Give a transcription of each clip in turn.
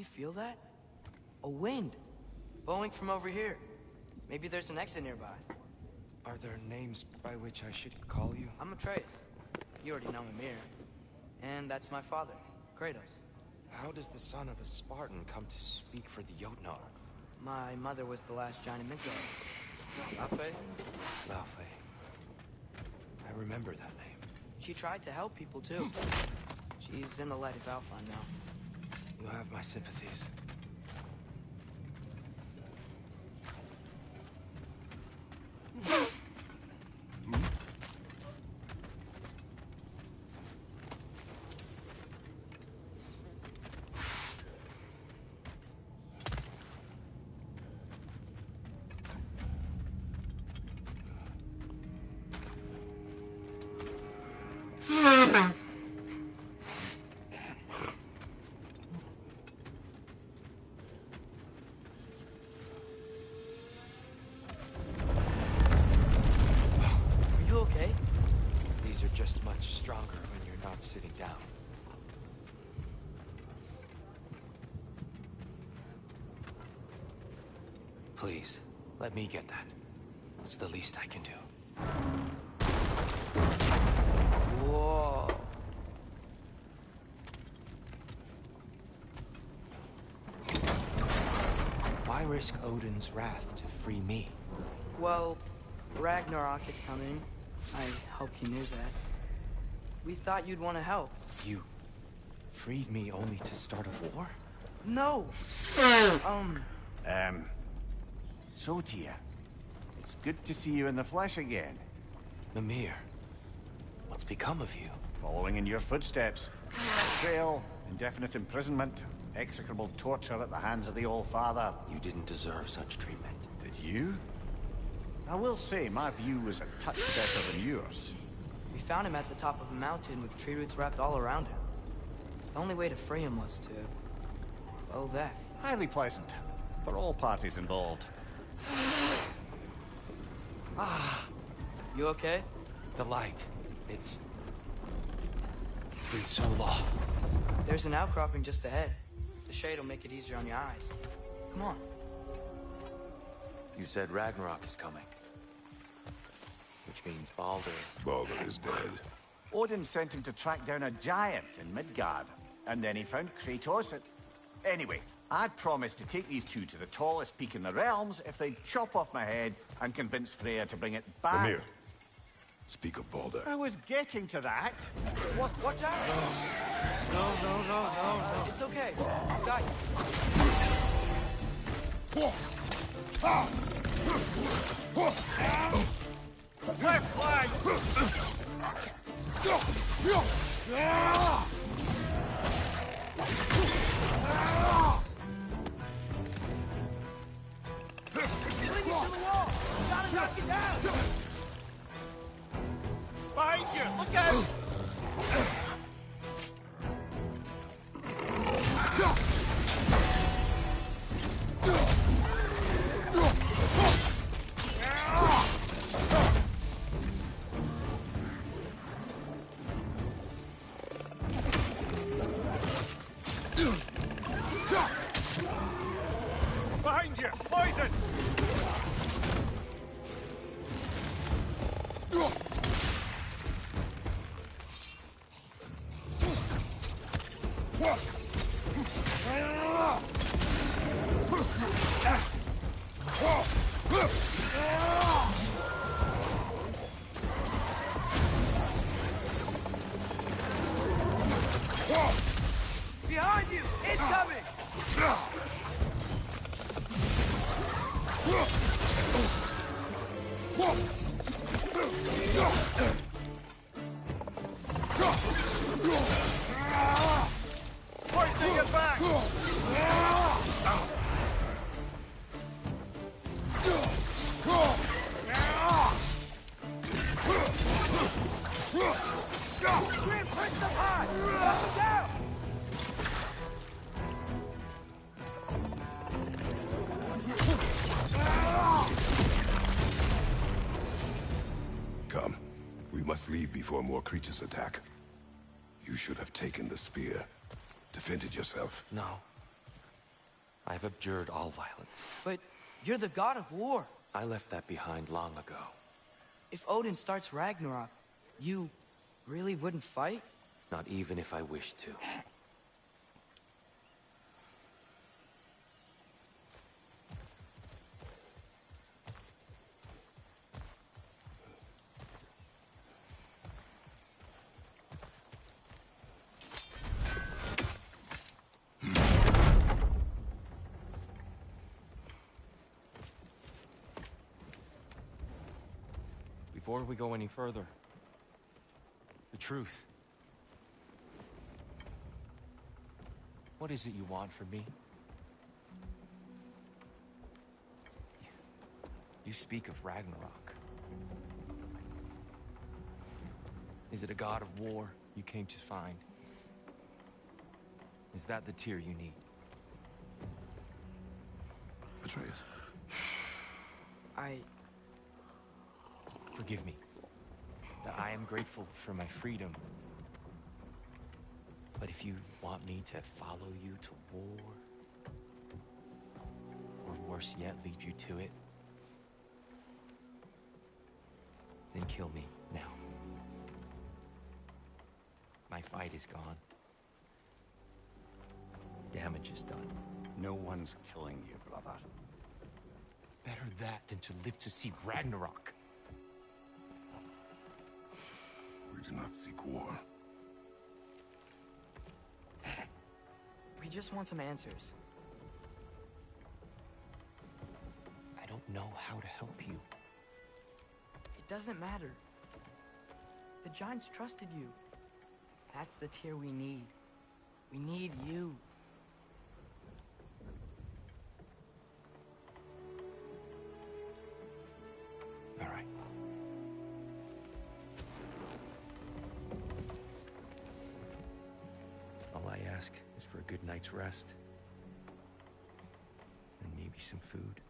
you feel that? A wind. Blowing from over here. Maybe there's an exit nearby. Are there names by which I should call you? I'm Atreus. You already know Mimir. And that's my father, Kratos. How does the son of a Spartan come to speak for the Jotnar? My mother was the last giant in Midgard. Laufey? Laufey. I remember that name. She tried to help people too. She's in the light of Alpha now. You have my sympathies. Just much stronger when you're not sitting down. Please, let me get that. It's the least I can do. Whoa. Why risk Odin's wrath to free me? Well, Ragnarok is coming. I hope you knew that. We thought you'd want to help. You freed me only to start a war? No! So, Tyr, it's good to see you in the flesh again. Mimir, what's become of you? Following in your footsteps. Betrayal, indefinite imprisonment, execrable torture at the hands of the All-Father. You didn't deserve such treatment. Did you? I will say, my view was a touch better than yours. We found him at the top of a mountain with tree roots wrapped all around him. The only way to free him was to... well, that. Highly pleasant. For all parties involved. You okay? The light. It's been so long. There's an outcropping just ahead. The shade will make it easier on your eyes. Come on. You said Ragnarok is coming. Which means Baldur. Baldur is dead. Odin sent him to track down a giant in Midgard, and then he found Kratos at... Anyway, I'd promised to take these two to the tallest peak in the realms if they'd chop off my head and convince Freya to bring it back. Mimir, speak of Baldur. I was getting to that. Watch out! No. It's okay. Guys. Left flank! Lean into the wall! Gotta knock it down! Behind you! Look out! Behind you! Poison! Behind you! Incoming! Poison your back! Grim, push the pot! Knock him down! Come. We must leave before more creatures attack. You should have taken the spear. Defended yourself. No. I've abjured all violence. But you're the god of war. I left that behind long ago. If Odin starts Ragnarok, you really wouldn't fight? Not even if I wished to. Before we go any further, the truth. What is it you want from me? You speak of Ragnarok. Is it a god of war you came to find? Is that the tear you need? Atreus. Forgive me. I am grateful for my freedom. But if you want me to follow you to war, or worse yet, lead you to it, then kill me now. My fight is gone. Damage is done. No one's killing you, brother. Better that than to live to see Ragnarok. We do not seek war. We just want some answers. I don't know how to help you. It doesn't matter. The Giants trusted you. That's the tear we need. We need you. All right. All I ask is for a good night's rest. And maybe some food.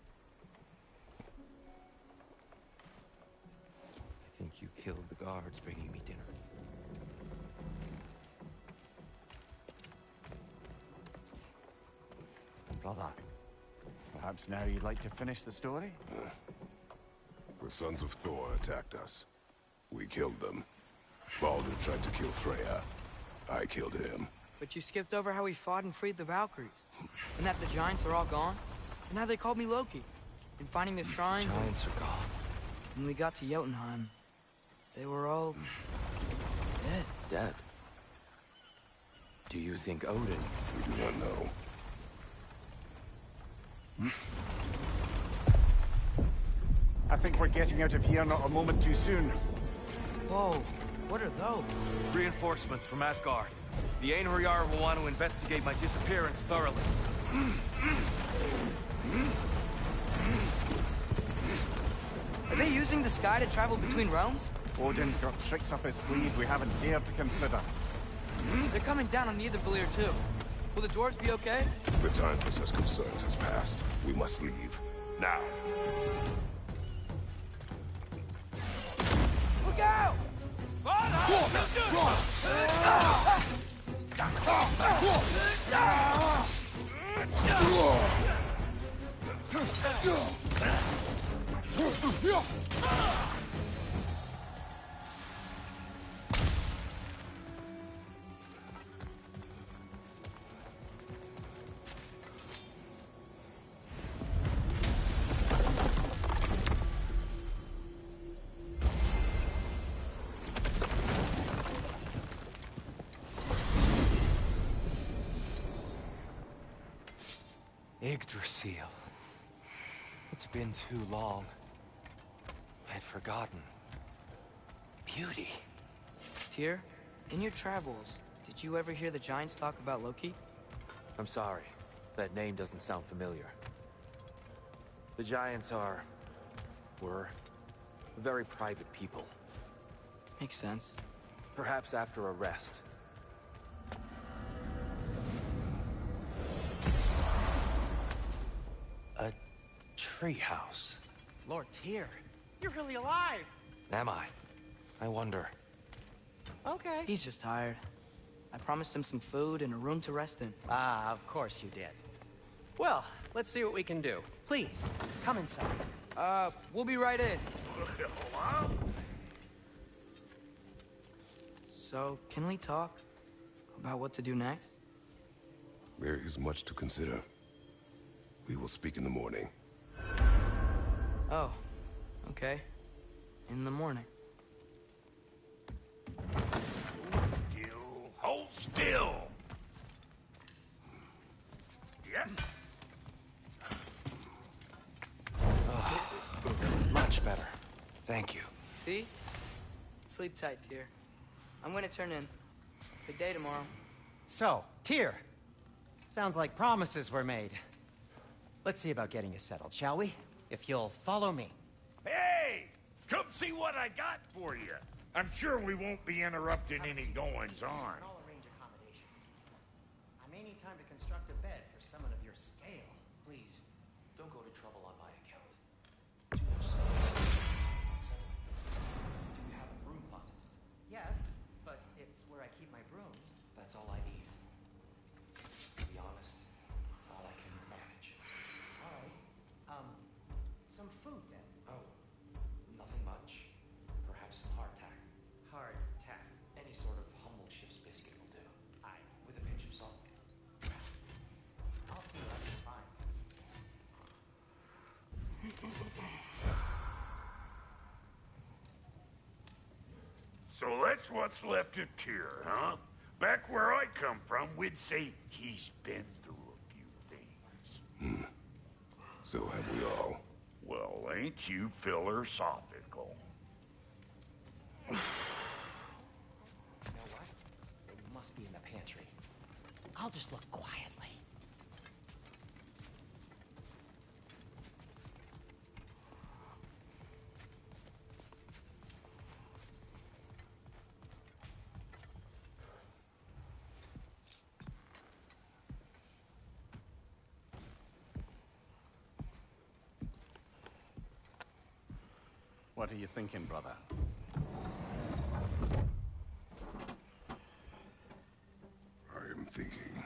I think you killed the guards bringing me dinner. Brother, perhaps now you'd like to finish the story? The sons of Thor attacked us. We killed them. Baldur tried to kill Freya. I killed him. But you skipped over how we fought and freed the Valkyries. And that the Giants are all gone. And how they called me Loki. And finding the shrines. Giants are gone. When we got to Jotunheim, they were all dead. Dead. Do you think Odin? We do not know. I think we're getting out of here not a moment too soon. Whoa, what are those? Reinforcements from Asgard. The Einherjar will want to investigate my disappearance thoroughly. Are they using the sky to travel between realms? Odin's got tricks up his sleeve we haven't dared to consider. They're coming down on Nidavellir too. Will the dwarves be okay? The time for such concerns has passed. We must leave. Now. Look out! Yggdrasil. It's been too long. I'd forgotten. Beauty. Tyr, in your travels, did you ever hear the Giants talk about Loki? I'm sorry. That name doesn't sound familiar. The Giants were very private people. Makes sense. Perhaps after a rest. A treehouse. Lord Tyr, you're really alive! Am I? I wonder. Okay. He's just tired. I promised him some food and a room to rest in. Ah, of course you did. Well, let's see what we can do. Please, come inside. We'll be right in. So, can we talk about what to do next? There is much to consider. We will speak in the morning. Oh, okay. In the morning. Hold still! Yep. Much better. Thank you. See? Sleep tight, dear. I'm gonna turn in. Big day tomorrow. So, Tyr. Sounds like promises were made. Let's see about getting you settled, shall we? If you'll follow me. Hey! Come see what I got for you. I'm sure we won't be interrupting any goings-on. I'll arrange accommodations. I may need time to construct a bed for someone of your scale. Please, don't go to trouble on my account. Too much stuff. Do you have a broom closet? Yes, but it's where I keep my brooms. That's all I need. To be honest, it's all I can manage. All right. Some food then. Oh, nothing much. Perhaps some hardtack. Hardtack. Any sort of humble ship's biscuit will do. Aye. With a pinch of salt. I'll see what I can find. So that's what's left of Tyr, huh? Back where I come from, we'd say he's been through a few things. So have we all. Well, ain't you philosophical? You know what? They must be in the pantry. I'll just look quietly. What are you thinking, brother? I am thinking.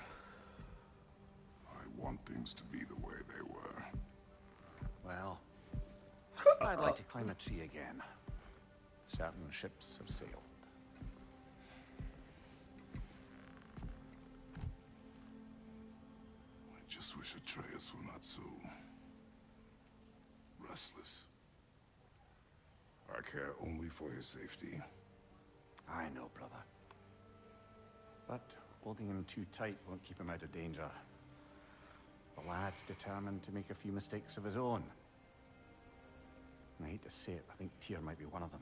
I want things to be the way they were. Well, I'd like to climb a tree again. Certain ships have sailed. I just wish Atreus were not so restless. I care only for his safety. I know, brother. But holding him too tight won't keep him out of danger. The lad's determined to make a few mistakes of his own. And I hate to say it, I think Tyr might be one of them.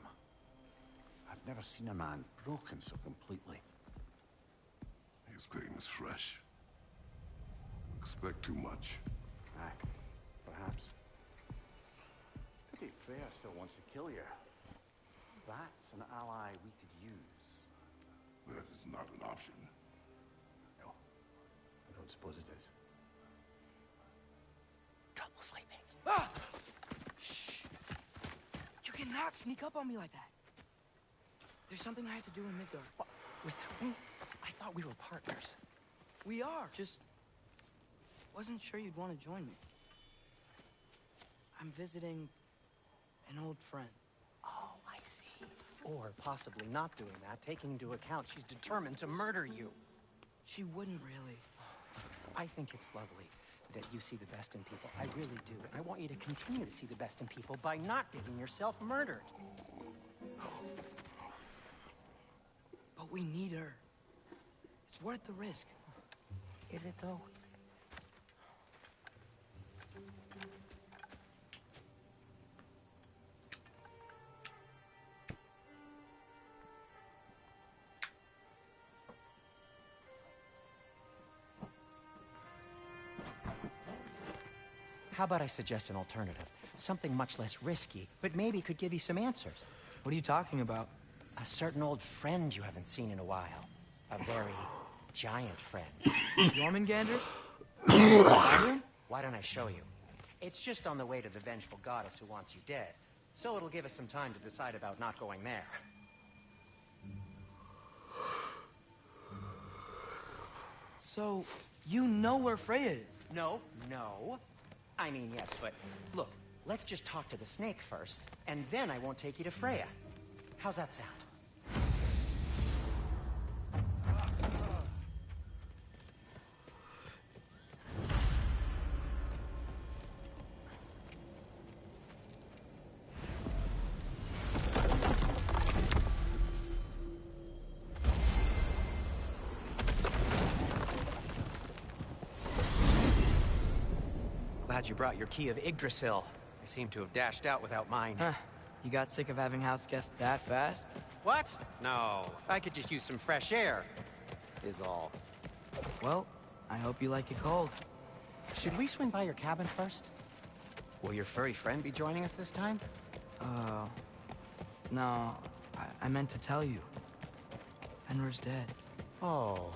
I've never seen a man broken so completely. His game is fresh. Expect too much. Aye, perhaps. Pity Freya still wants to kill you. That's an ally we could use. That is not an option. No, I don't suppose it is. Trouble sleeping. Ah! Shh! You cannot sneak up on me like that. There's something I have to do in Midgard. What? With who? I thought we were partners. We are. Just wasn't sure you'd want to join me. I'm visiting an old friend. Oh, I see. Or possibly not doing that, taking into account she's determined to murder you. She wouldn't really. I think it's lovely that you see the best in people. I really do. And I want you to continue to see the best in people by not getting yourself murdered. But we need her. It's worth the risk. Is it, though? How about I suggest an alternative? Something much less risky, but maybe could give you some answers. What are you talking about? A certain old friend you haven't seen in a while. A very giant friend. Jormungandr? Iron? Why don't I show you? It's just on the way to the vengeful goddess who wants you dead. So it'll give us some time to decide about not going there. So, You know where Freya is. No, no. I mean, yes, but look, let's just talk to the snake first, and then I won't take you to Freya. How's that sound? Glad you brought your key of Yggdrasil. I seem to have dashed out without mine. Huh. You got sick of having house guests that fast? What? No, I could just use some fresh air, is all. Well, I hope you like it cold. Should we swing by your cabin first? Will your furry friend be joining us this time? No. I meant to tell you. Fenrir's dead. Oh.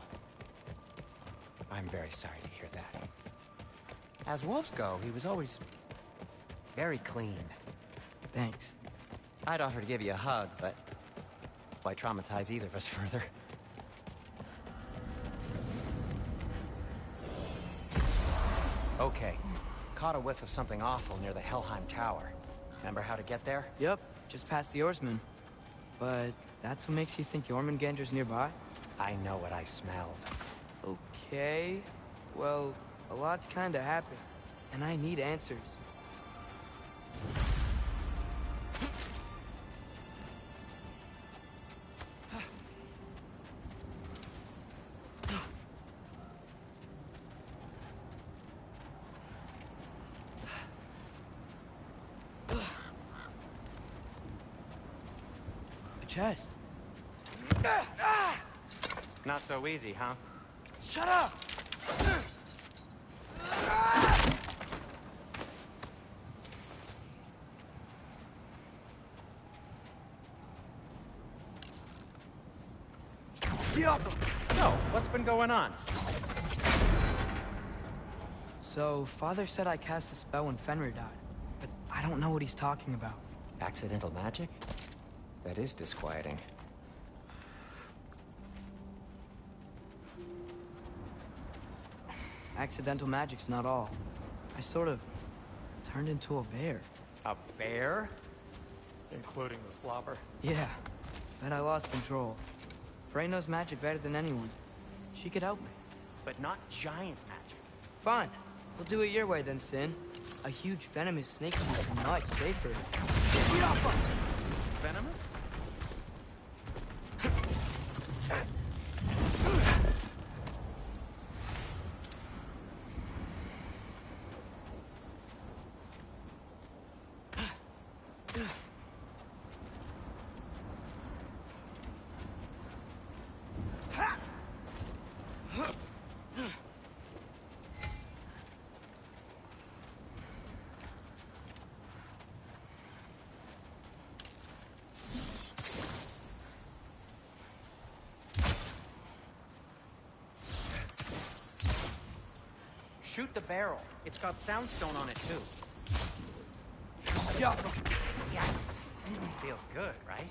I'm very sorry to hear that. As wolves go, he was always very clean. Thanks. I'd offer to give you a hug, but why traumatize either of us further? Okay. Caught a whiff of something awful near the Helheim Tower. Remember how to get there? Yep, just past the Oarsman. But that's what makes you think Jormungandr's nearby? I know what I smelled. Okay. Well, a lot's kinda happened, and I need answers. A chest. Not so easy, huh? Shut up! Get off him! So, what's been going on? So, Father said I cast a spell when Fenrir died, but I don't know what he's talking about. Accidental magic? That is disquieting. Accidental magic's not all. I sort of turned into a bear. A bear? Including the slobber. Yeah, but I lost control. Frey knows magic better than anyone. She could help me. But not giant magic. Fine. We'll do it your way then, Sin. A huge venomous snake seems much safer. Get off her! Venomous? Shoot the barrel. It's got soundstone on it, too. Yeah. Yes! Feels good, right?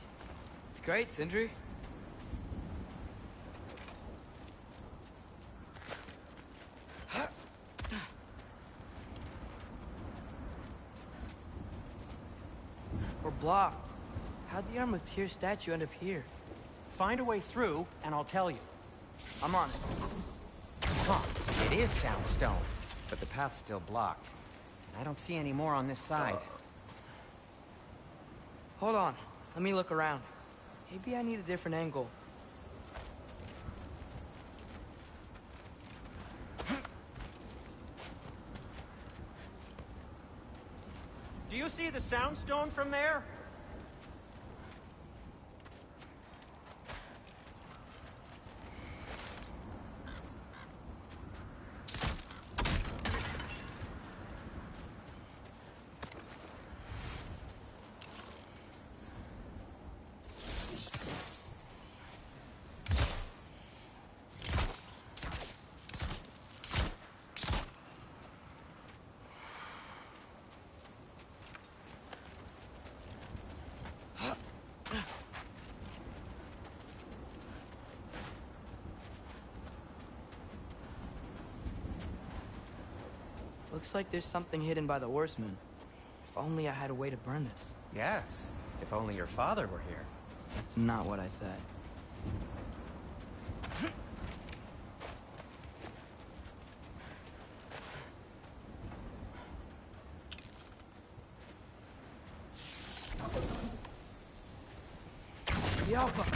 It's great, Sindri. We're blocked. How'd the Arm of Tyr statue end up here? Find a way through, and I'll tell you. I'm on it. Huh, it is soundstone, but the path's still blocked. And I don't see any more on this side. Hold on. Let me look around. Maybe I need a different angle. Do you see the soundstone from there? Looks like there's something hidden by the horsemen. If only I had a way to burn this. Yes, if only your father were here. That's not what I said. Yalpa!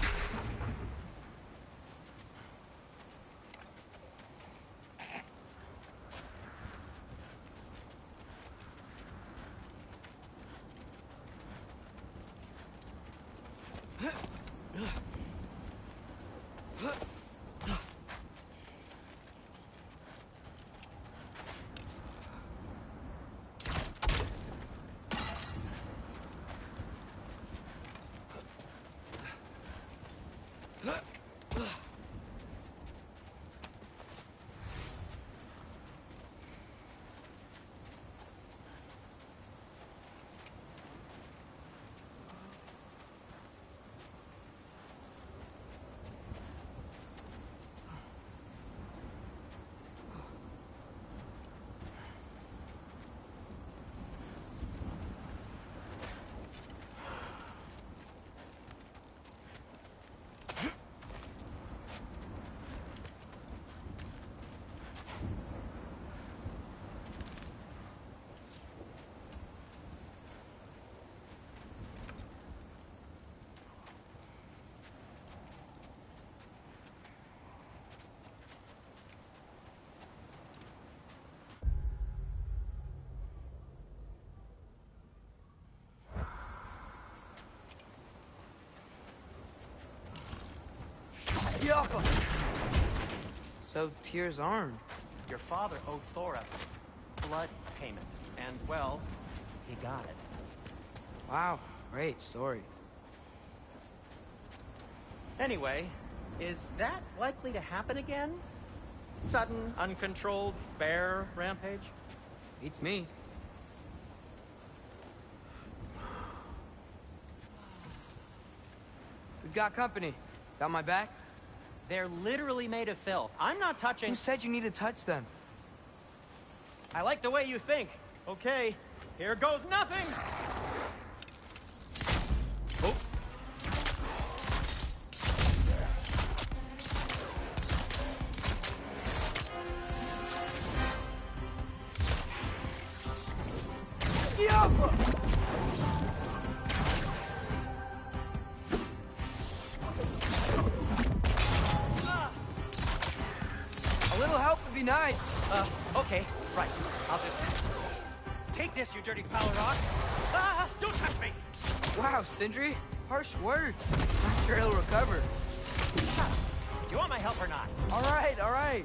Yalpa! So, Tyr's armed. Your father owed Thor a blood payment, and, well, he got it. Wow, great story. Anyway, is that likely to happen again? Sudden, uncontrolled bear rampage? Beats me. We've got company. Got my back? They're literally made of filth. I'm not touching... Who said you need to touch them? I like the way you think. Okay, here goes nothing! Oh. A little help would be nice. Okay, right. I'll just... Take this, you dirty pile of rocks! Ah, don't touch me! Wow, Sindri. Harsh words. Not sure he'll recover. You want my help or not? All right, all right.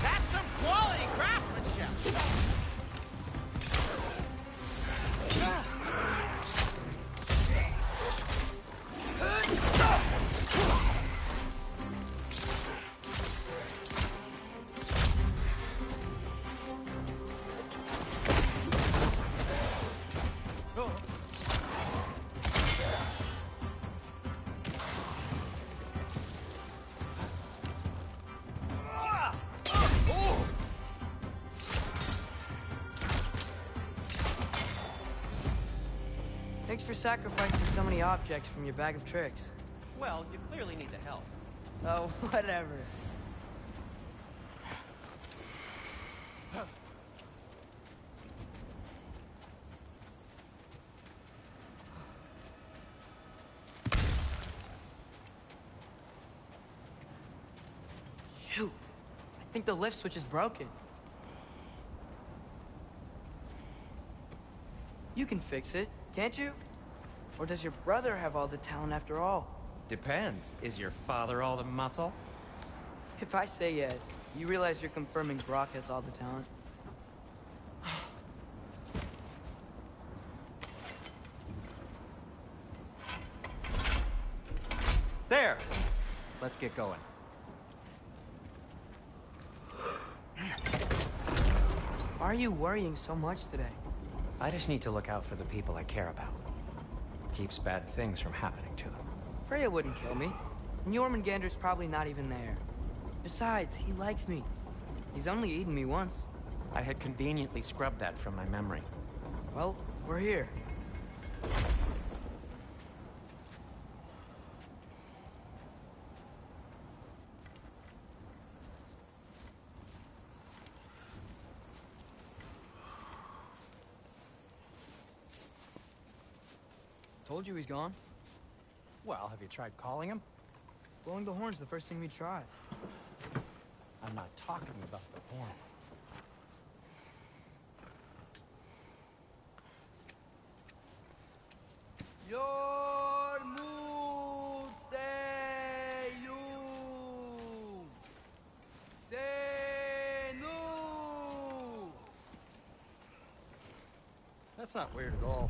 That's some quality craftsmanship! Thanks for sacrificing so many objects from your bag of tricks. Well, you clearly need the help. Oh, whatever. Shoot. I think the lift switch is broken. You can fix it, can't you? Or does your brother have all the talent after all? Depends. Is your father all the muscle? If I say yes, you realize you're confirming Brock has all the talent? There! Let's get going. Why are you worrying so much today? I just need to look out for the people I care about. Keeps bad things from happening to them. Freya wouldn't kill me. And Jormungandr's probably not even there. Besides, he likes me. He's only eaten me once. I had conveniently scrubbed that from my memory. Well, we're here. Told you he's gone. Well, have you tried calling him? Blowing the horn's the first thing we try. I'm not talking about the horn. That's not weird at all.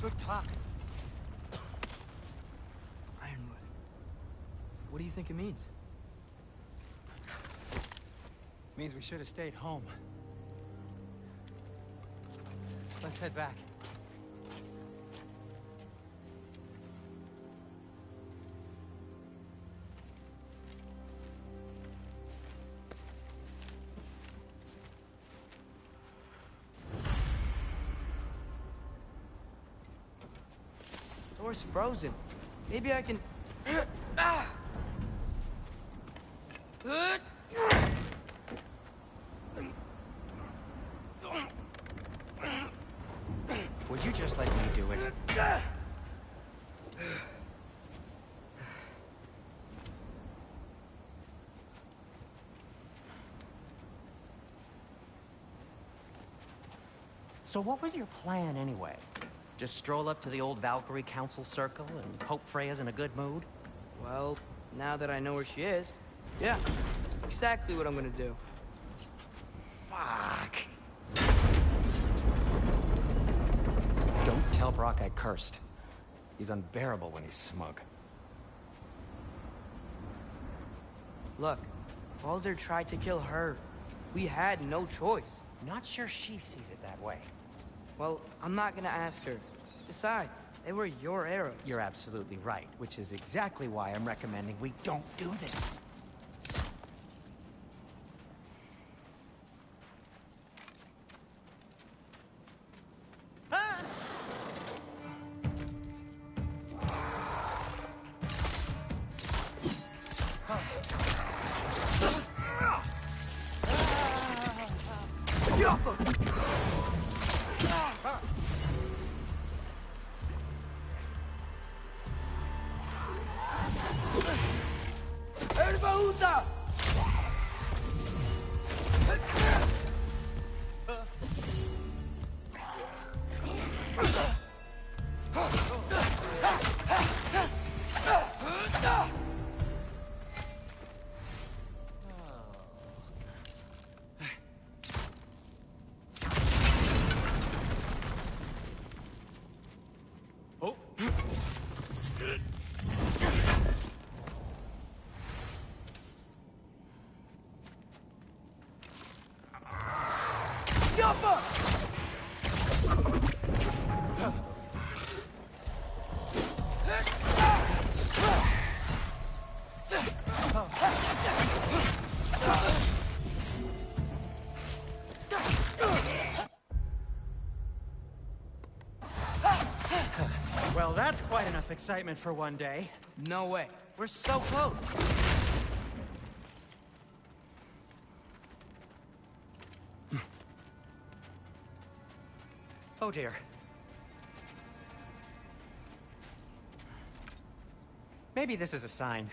Good talk. Ironwood. What do you think it means? Means we should have stayed home. Let's head back. Door's frozen. Maybe I can... Ah! Would you just let me do it? So what was your plan anyway? Just stroll up to the old Valkyrie Council circle and hope Freya's in a good mood? Well, now that I know where she is, yeah, exactly what I'm gonna do. Fuck. Don't tell Brock I cursed. He's unbearable when he's smug. Look, Baldur tried to kill her. We had no choice. Not sure she sees it that way. Well, I'm not gonna ask her. Besides, they were your arrows. You're absolutely right, which is exactly why I'm recommending we don't do this. Well, that's quite enough excitement for one day. No way. We're so close. Oh dear. Maybe this is a sign.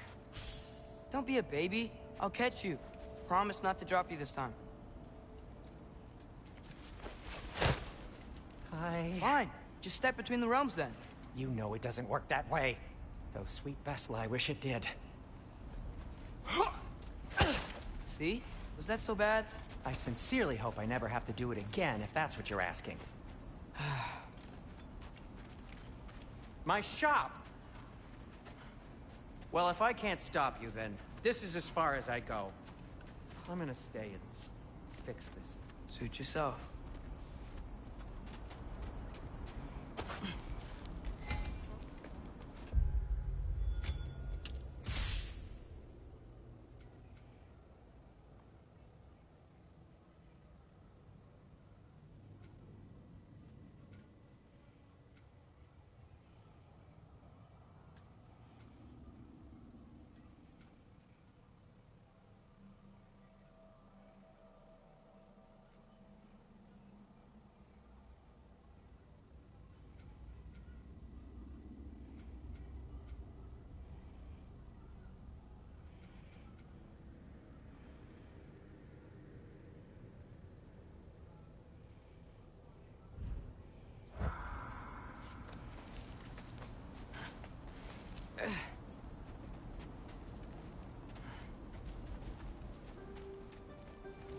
Don't be a baby. I'll catch you. Promise not to drop you this time. Fine. Just step between the realms then. You know it doesn't work that way. Though sweet Bessel, I wish it did. See? Was that so bad? I sincerely hope I never have to do it again, if that's what you're asking. My shop! Well, if I can't stop you, then this is as far as I go. I'm gonna stay and fix this. Suit yourself.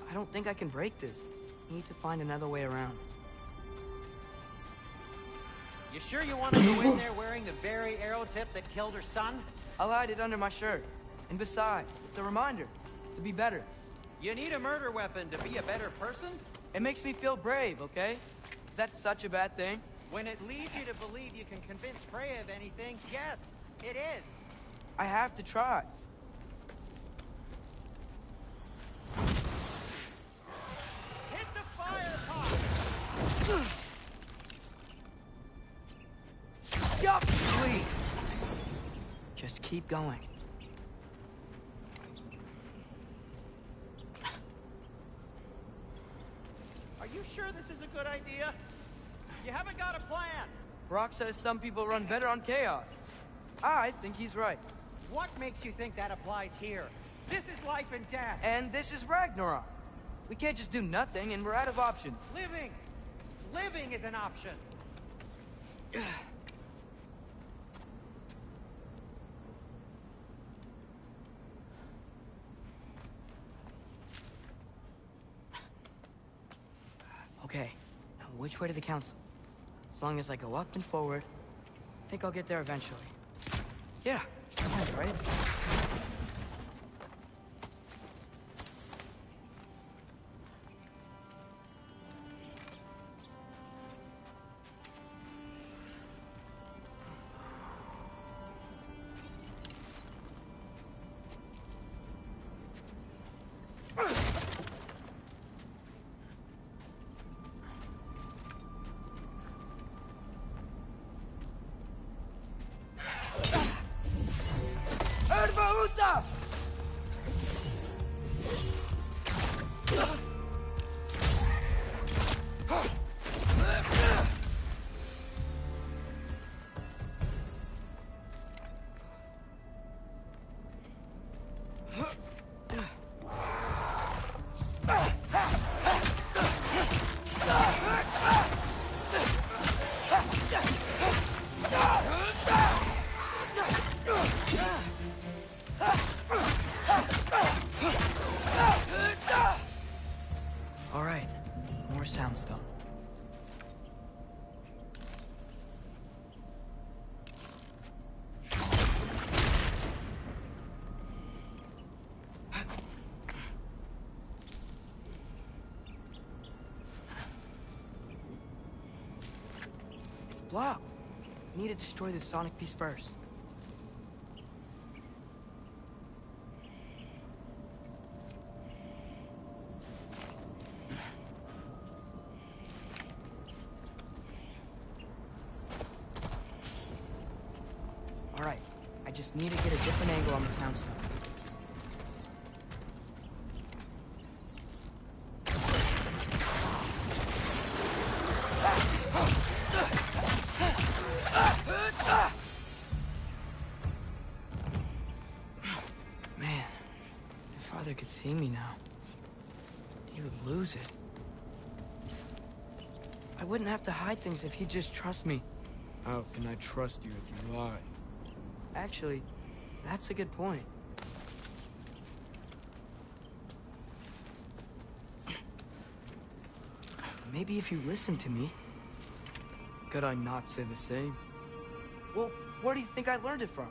I don't think I can break this. Need to find another way around. You sure you want to go in there wearing the very arrow tip that killed her son? I'll hide it under my shirt. And besides, it's a reminder to be better. You need a murder weapon to be a better person? It makes me feel brave, okay? Is that such a bad thing? When it leads you to believe you can convince Freya of anything, yes, it is. I have to try. Hit the fire pot! Yup! Please. Just keep going. Are you sure this is a good idea? You haven't got a plan. Brock says some people run better on chaos. I think he's right. What makes you think that applies here? This is life and death. And this is Ragnarok. We can't just do nothing, and we're out of options. Living! Living is an option. Okay, now which way to the council? As long as I go up and forward, I think I'll get there eventually. Yeah, that's right. block. We need to destroy the sonic piece first. All right, I just need to get a different angle on the sound stuff. Man, if Father could see me now, he would lose it. I wouldn't have to hide things if he'd just trust me. How can I trust you if you lie? Actually, that's a good point. Maybe if you listen to me. Could I not say the same? Well, where do you think I learned it from?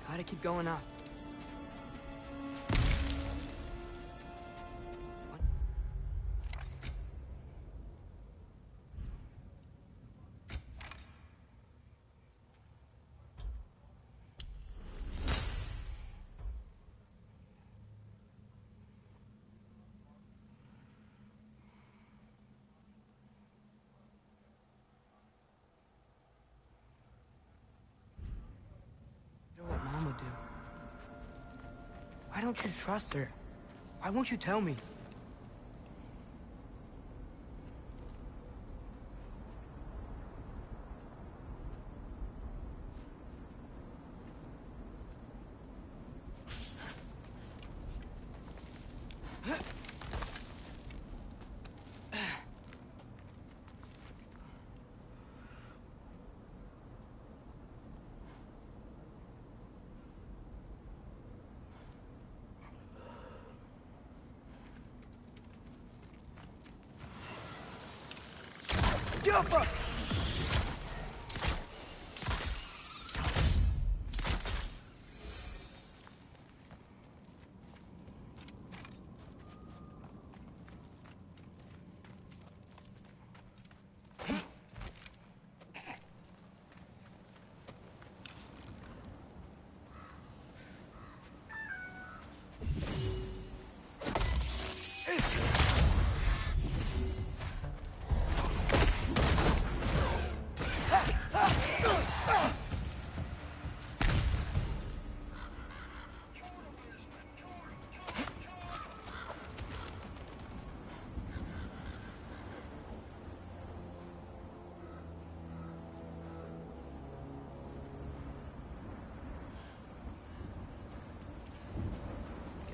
Gotta keep going up. What Mom would do. Why don't you trust her? Why won't you tell me? Jumper!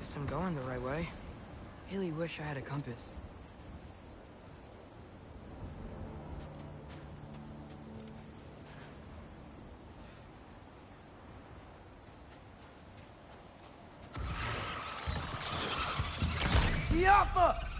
Guess I'm going the right way. Really wish I had a compass. Yappa!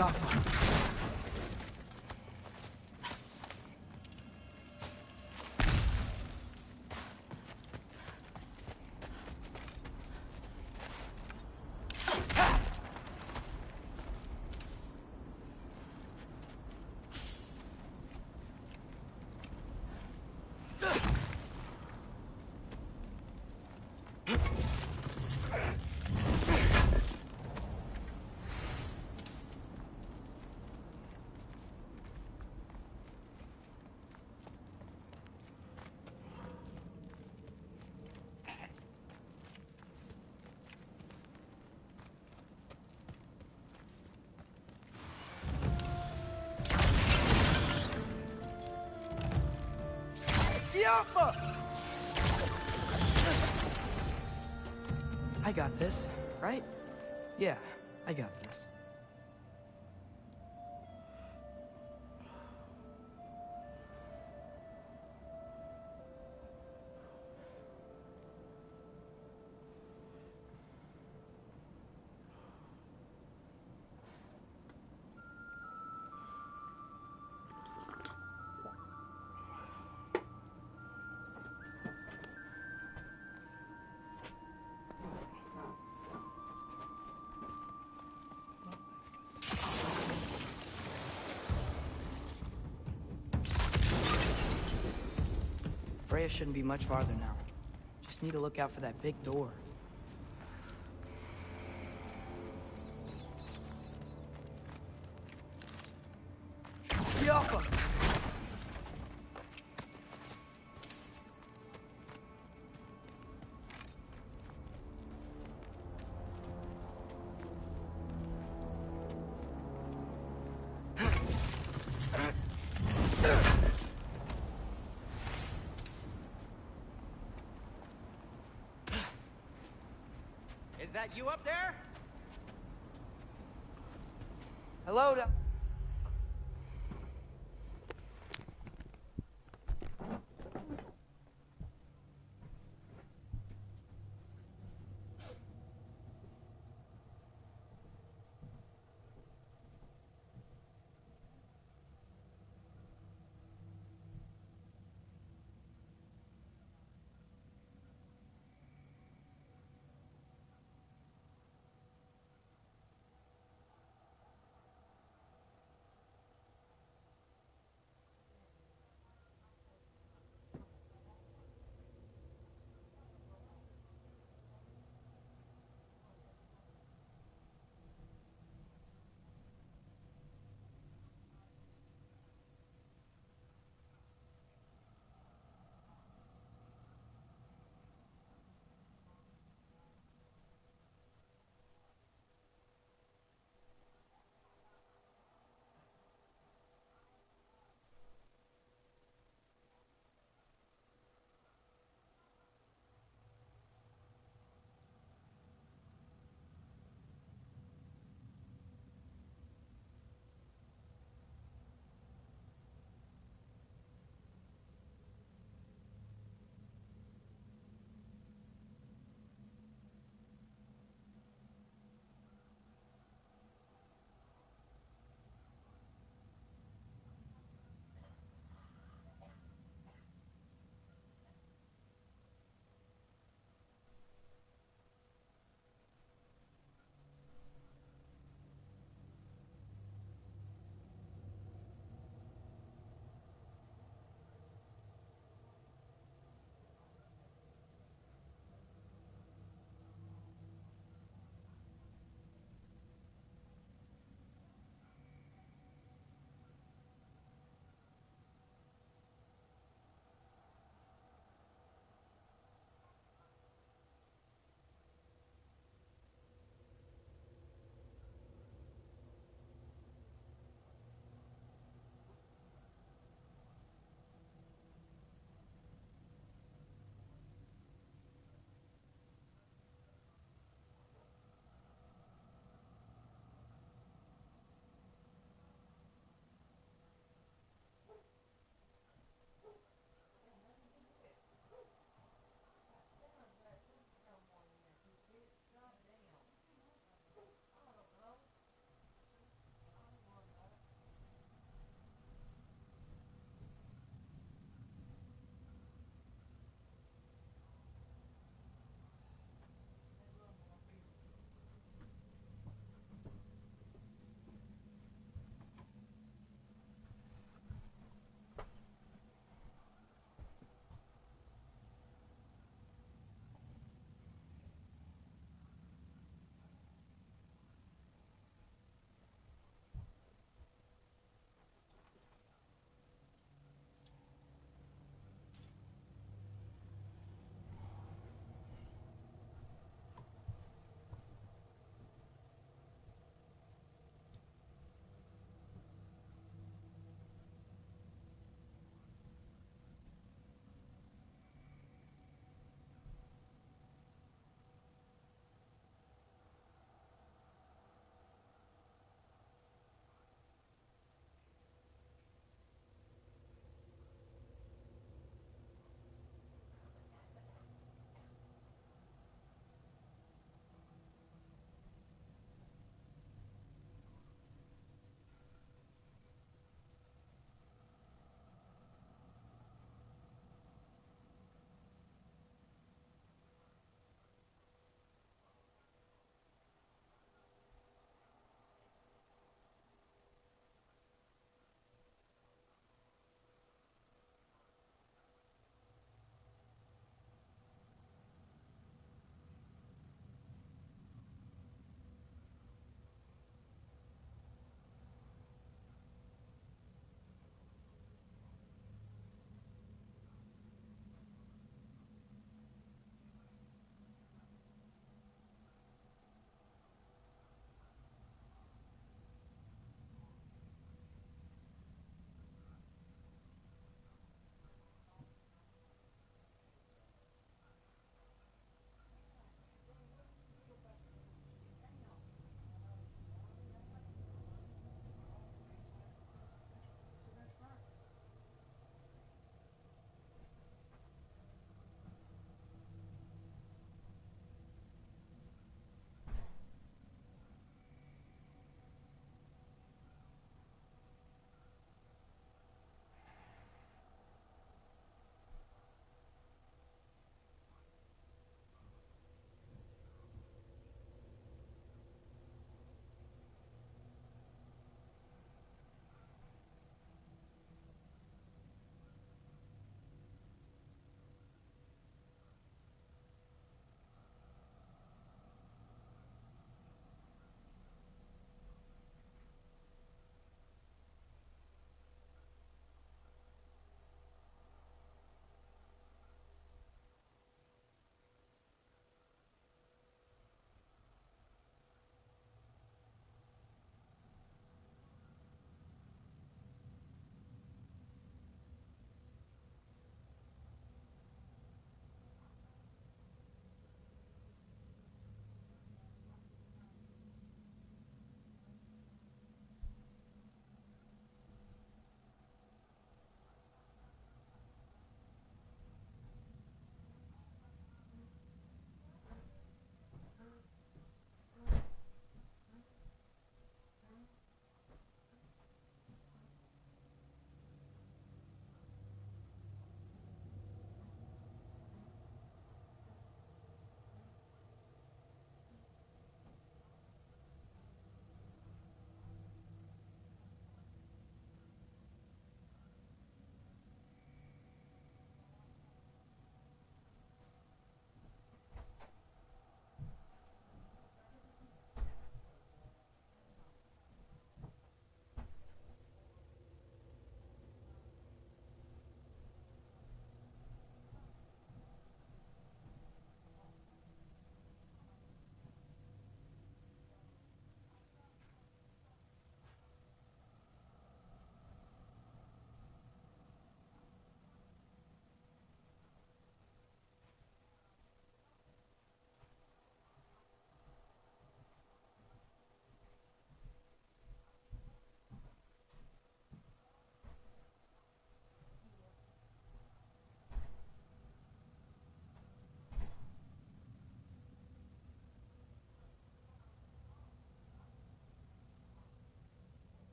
Jaffa. I got this, right? Yeah, I got this. Freya shouldn't be much farther now. Just need to look out for that big door. Jaffa! Is that you up there? Hello,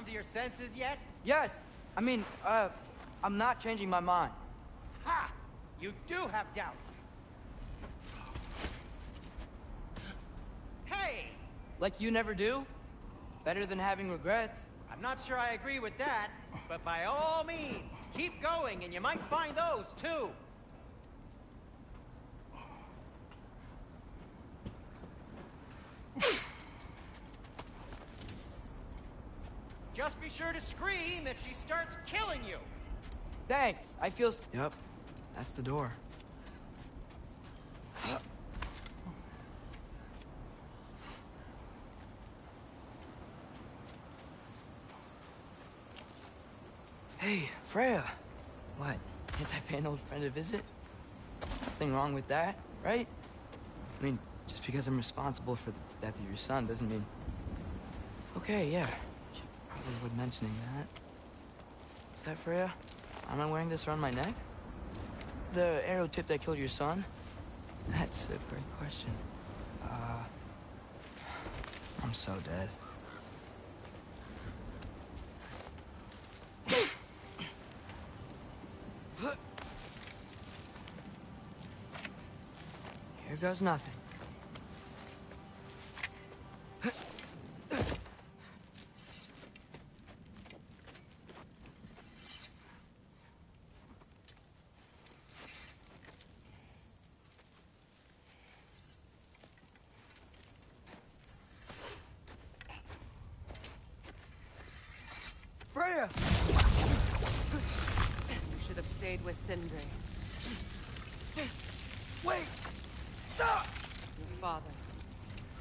come to your senses yet? Yes! I mean, I'm not changing my mind. Ha! You do have doubts. Hey! Like you never do? Better than having regrets. I'm not sure I agree with that, but by all means, keep going and you might find those too. Just be sure to scream if she starts killing you. Thanks, I feel... Yep, that's the door. Hey, Freya. What? Can't I pay an old friend a visit? Nothing wrong with that, right? I mean, just because I'm responsible for the death of your son doesn't mean... Okay, yeah. Should probably avoid mentioning that. Is that Freya? Am I wearing this around my neck? The arrow tip that killed your son? That's a great question. I'm so dead. Here goes nothing. Freya! You should have stayed with Sindri. Wait! Stop! Your father.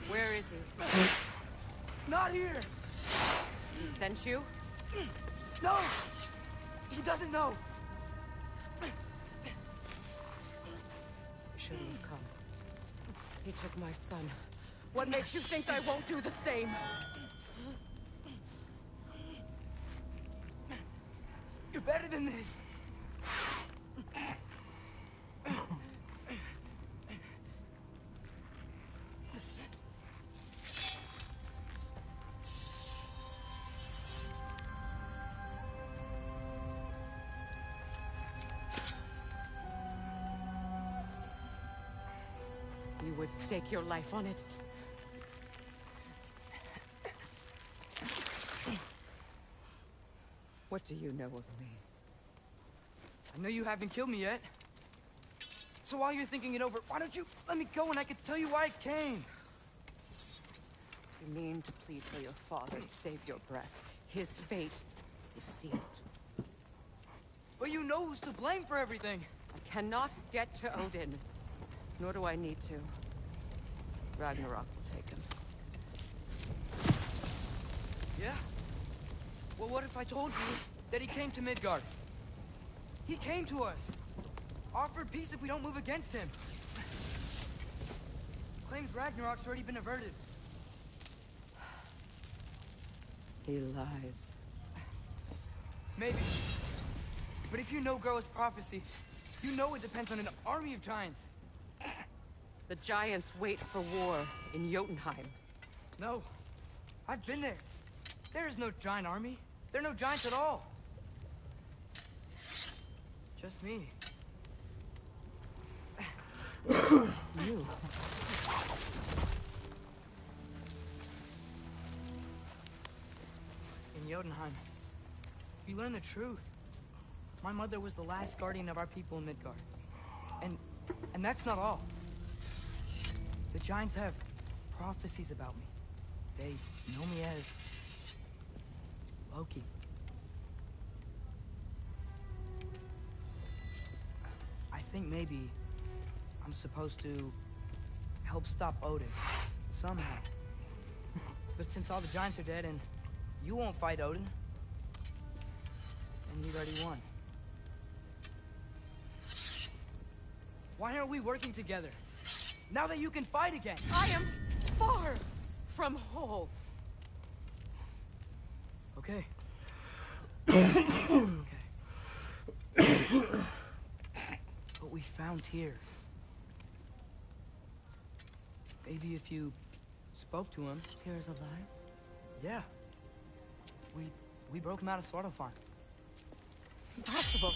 Where is he? Not here! He sent you? No! He doesn't know! You shouldn't have come. He took my son. What makes you think I won't do the same? You're better than this! You would stake your life on it? What do you know of me? I know you haven't killed me yet. So while you're thinking it over, why don't you let me go and I can tell you why I came? You mean to plead for your father, save your breath. His fate is sealed. But you know who's to blame for everything. I cannot get to Odin. Nor do I need to. Ragnarok will take him. Yeah? Well, what if I told you that he came to Midgard? He came to us. Offered peace if we don't move against him. Claims Ragnarok's already been averted. He lies. Maybe. But if you know Groa's prophecy, you know it depends on an army of giants. The giants wait for war in Jotunheim. No. I've been there. There is no giant army. There are no giants at all. Just me. You? In Jotunheim, you learn the truth. My mother was the last guardian of our people in Midgard. And that's not all. The giants have prophecies about me. They know me as Loki. I think maybe I'm supposed to help stop Odin, somehow. But since all the giants are dead and you won't fight Odin, then you've already won. Why aren't we working together? Now that you can fight again! I am far from whole. Okay. What we found here. Maybe if you spoke to him. Tyr is alive? Yeah. We We broke him out of Svartalfheim. Impossible.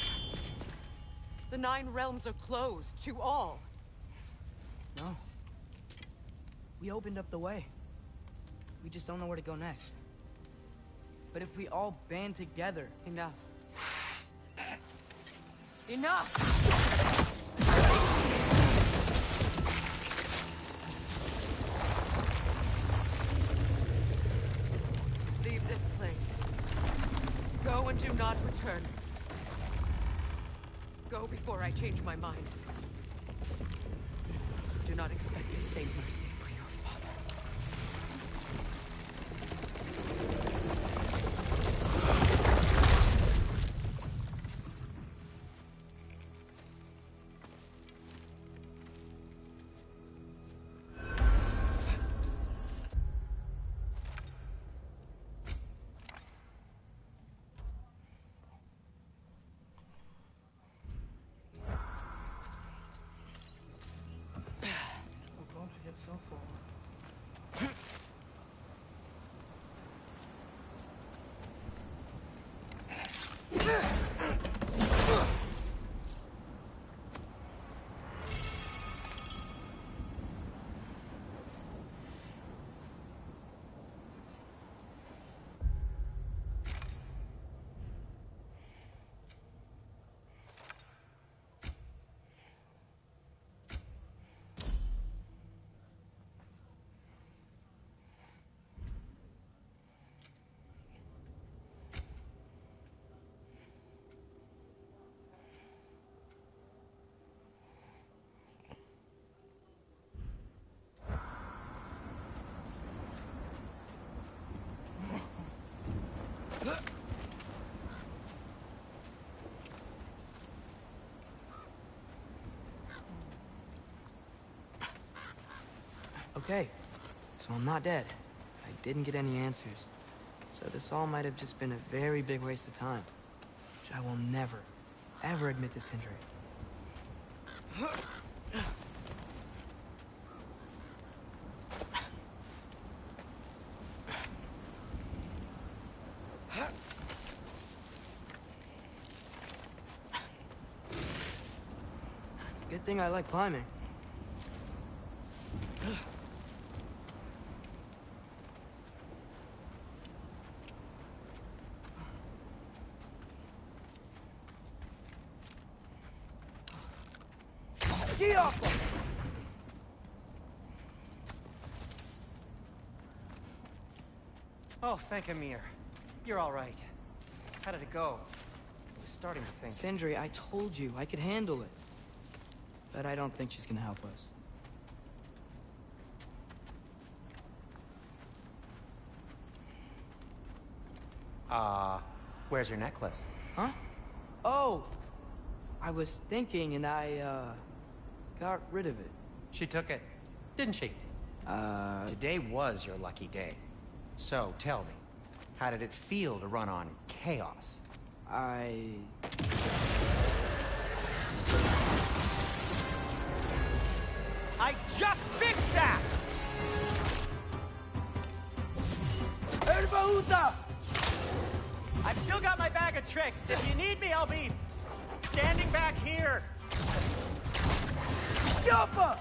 The 9 realms are closed to all. No. We opened up the way. We just don't know where to go next. But if we all band together... Enough. Enough! Leave this place. Go and do not return. Go before I change my mind. Do not expect the same mercy for your father. Okay, so I'm not dead. I didn't get any answers. So this all might have just been a very big waste of time. Which I will never, ever admit to Sindri. It's a good thing I like climbing. Oh, thank Amir. You're all right. How did it go? I was starting to think... Sindri, I told you I could handle it. But I don't think she's gonna help us. Where's your necklace? Huh? Oh! I was thinking and I, got rid of it. She took it, didn't she? Today was your lucky day. So, tell me, how did it feel to run on chaos? I just fixed that! I've still got my bag of tricks. If you need me, I'll be standing back here. Yappa!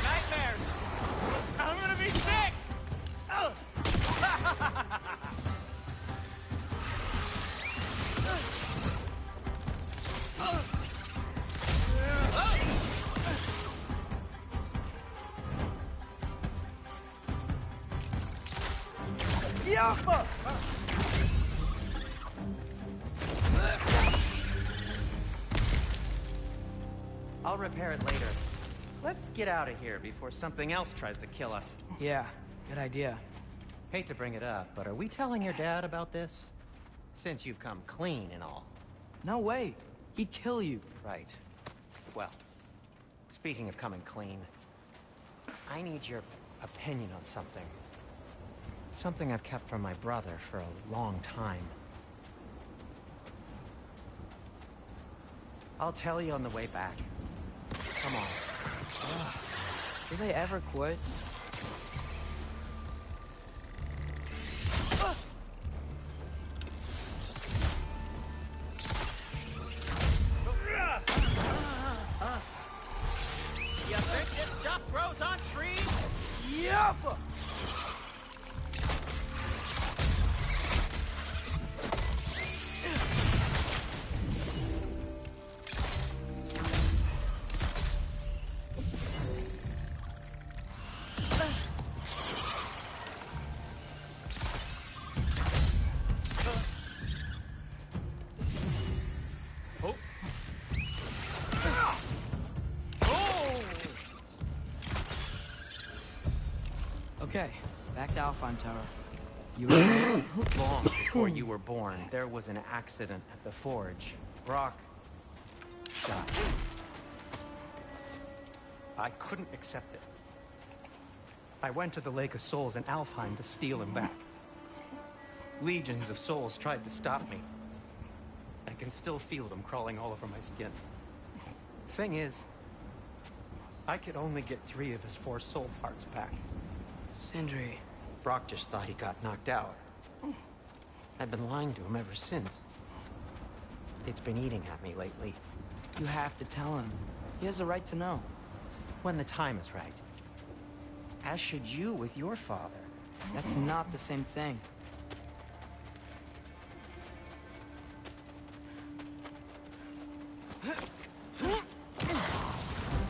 Nightmares! I'm gonna be sick! Yappa! I'll repair it later. Let's get out of here before something else tries to kill us. Yeah, good idea. Hate to bring it up, but are we telling your dad about this? Since you've come clean and all. No way. He'd kill you. Right. Well, speaking of coming clean, I need your opinion on something. Something I've kept from my brother for a long time. I'll tell you on the way back. Come on. Do they ever quit? Back to Alfheim Tower. You were saying? Long before you were born, there was an accident at the forge. Brock died. I couldn't accept it. I went to the Lake of Souls in Alfheim to steal him back. Legions of souls tried to stop me. I can still feel them crawling all over my skin. Thing is, I could only get 3 of his 4 soul parts back. Sindri. Brock just thought he got knocked out. I've been lying to him ever since. It's been eating at me lately. You have to tell him. He has a right to know. When the time is right. As should you with your father. That's not the same thing.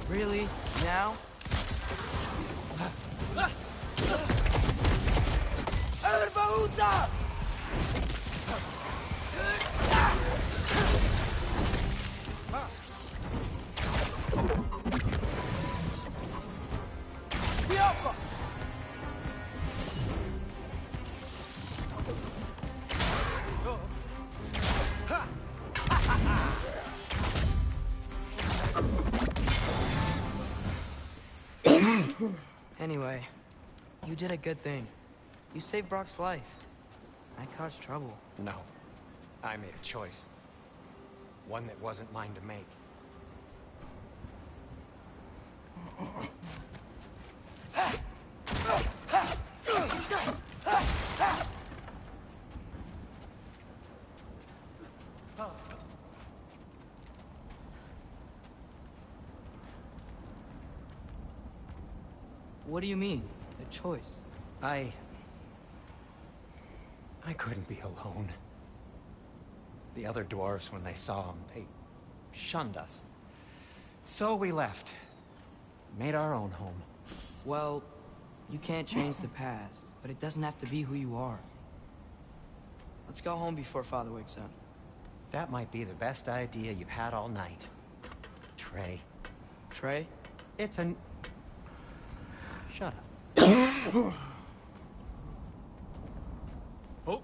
Really? Now? Anyway, you did a good thing. You saved Brock's life. I caused trouble. No. I made a choice. One that wasn't mine to make. What do you mean? A choice? I couldn't be alone. The other dwarves, when they saw him, they shunned us. So we left. Made our own home. Well, you can't change the past, but it doesn't have to be who you are. Let's go home before Father wakes up. That might be the best idea you've had all night. Trey. Trey? It's an... Shut up. Oh.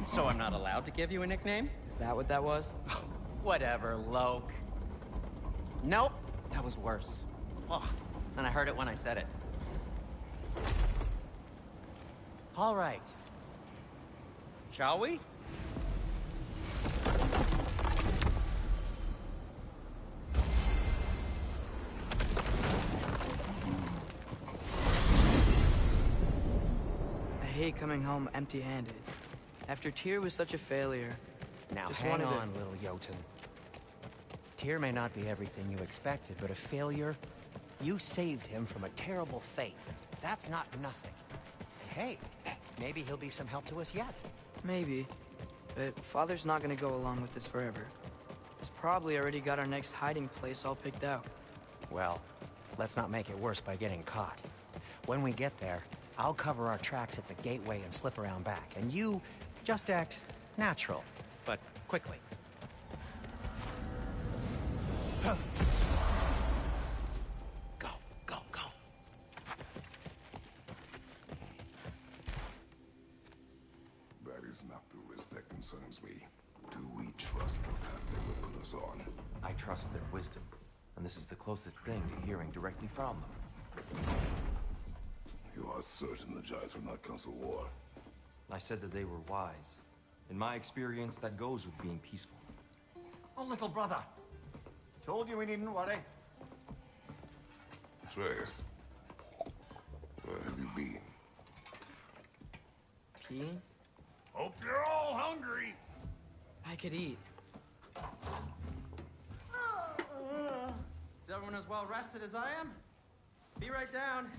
So I'm not allowed to give you a nickname? Is that what that was? Whatever, Loke. Nope, that was worse. Oh, and I heard it when I said it. All right. Shall we? I hate coming home empty-handed. After Tyr was such a failure. Now just hang wanted on, little Jotun. Tyr may not be everything you expected, but a failure? You saved him from a terrible fate. That's not nothing. And hey, maybe he'll be some help to us yet. Maybe. But Father's not gonna go along with this forever. He's probably already got our next hiding place all picked out. Well, let's not make it worse by getting caught. When we get there, I'll cover our tracks at the gateway and slip around back. And you just act natural, but quickly. Go, go, go. That is not the risk that concerns me. Do we trust the path they will put us on? I trust their wisdom, and this is the closest thing to hearing directly from them. You are certain the Giants will not counsel war? I said that they were wise. In my experience, that goes with being peaceful. Oh, little brother. Told you we needn't worry. Atreus, where have you been? Peeing? Hope you're all hungry. I could eat. Is everyone as well rested as I am? Be right down.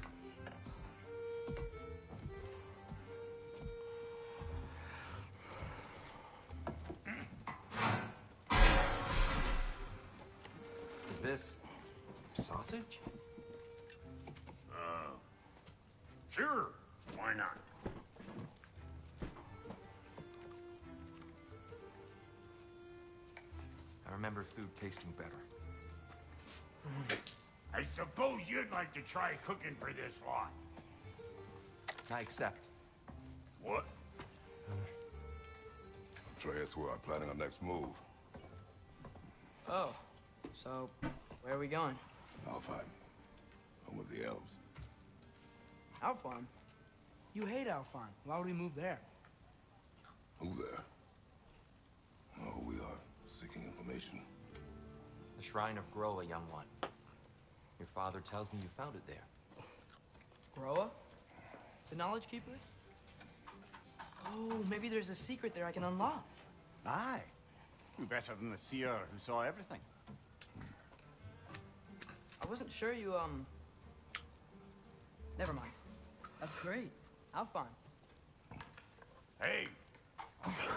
Is this sausage? Sure, why not? I remember food tasting better. suppose you'd like to try cooking for this lot. I accept. What? Atreus, we are planning our next move. Oh, so where are we going? Alfheim. Home of the elves. Alfheim? You hate Alfheim. Why would we move there? Who there? Oh, we are seeking information. The Shrine of Groa, young one. Your father tells me you found it there. Groa? The Knowledge Keeper? Oh, maybe there's a secret there I can unlock. Aye. Who better than the seer who saw everything? I wasn't sure you, Never mind. That's great. Alfheim. Hey,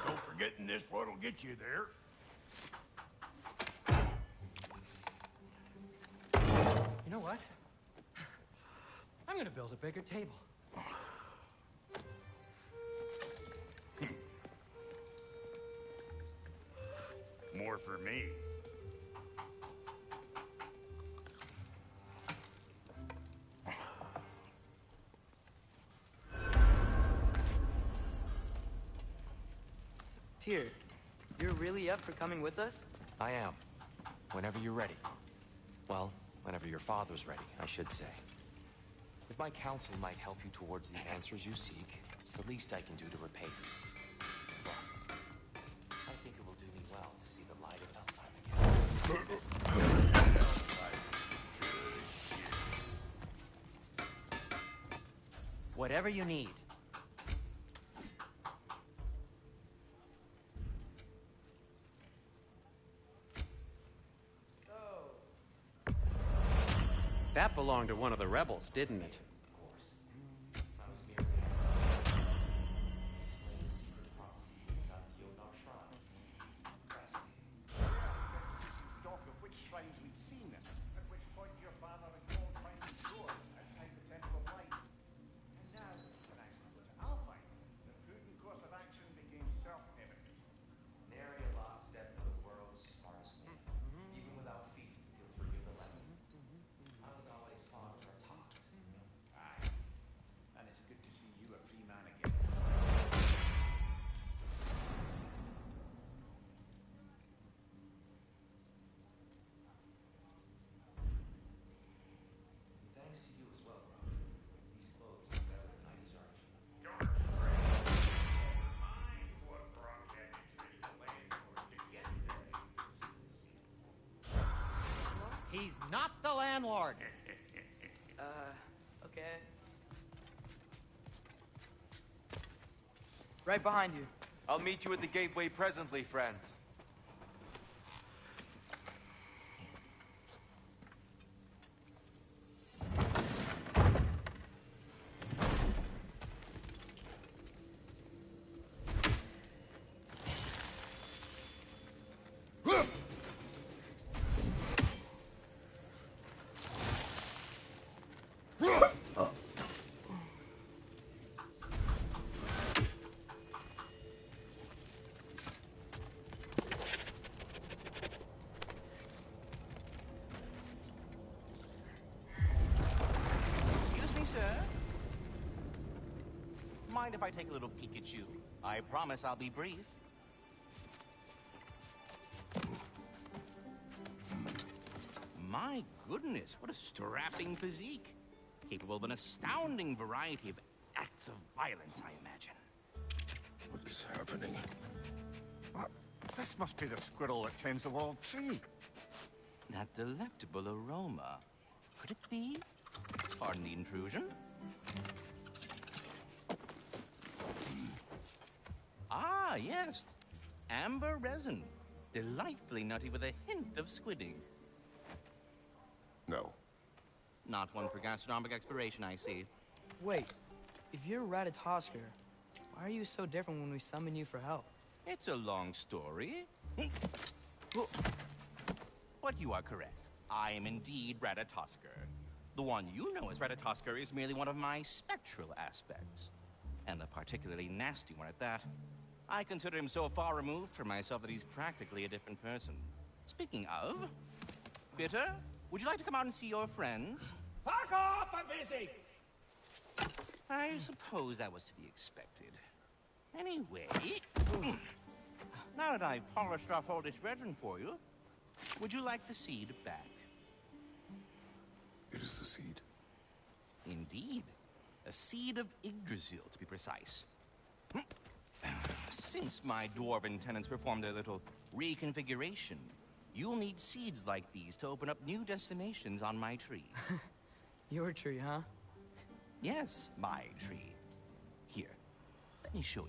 don't forget this what'll get you there. You know what? I'm gonna build a bigger table. More for me. Tyr, you're really up for coming with us? I am. Whenever you're ready. Well, whenever your father's ready, I should say. If my counsel might help you towards the answers you seek, it's the least I can do to repay you. Plus, I think it will do me well to see the light of Alfheim again. Whatever you need. That belonged to one of the rebels, didn't it? Stock of which shrines we'd seen, at which point your father recalled finding doors outside the Temple of Light. And now, when I go to Alfheim, the prudent course of action became self-evident. Nary a lost step for the world's smartest man. Even without feet, he'll forgive the legend. I was always fond of our talks. Aye. And it's good to see you a free man again. And thanks to you as well, Robert. These clothes are better than I deserve. Don't never mind what brought that tree to landlord to get there. He's not the landlord. Okay. Right behind you. I'll meet you at the gateway presently, friends. Excuse me, sir. Mind if I take a little peek at you? I promise I'll be brief. My goodness, what a strapping physique. Capable of an astounding variety of acts of violence, I imagine. What is happening? This must be the squirrel that tends the world tree. That delectable aroma. Could it be? Pardon the intrusion. Ah, yes. Amber resin. Delightfully nutty with a hint of squidding. No. Not one for gastronomic exploration, I see. Wait, if you're Ratatosker, why are you so different when we summon you for help? It's a long story. But you are correct. I am indeed Ratatosker. The one you know as Ratatosker is merely one of my spectral aspects. And a particularly nasty one at that. I consider him so far removed from myself that he's practically a different person. Speaking of, bitter? Would you like to come out and see your friends? Fuck off! I'm busy! I suppose that was to be expected. Anyway, now that I've polished off all this resin for you, would you like the seed back? It is the seed. Indeed. A seed of Yggdrasil, to be precise. Since my dwarven tenants performed their little reconfiguration, you'll need seeds like these to open up new destinations on my tree. Your tree, huh? Yes, my tree. Here, let me show you.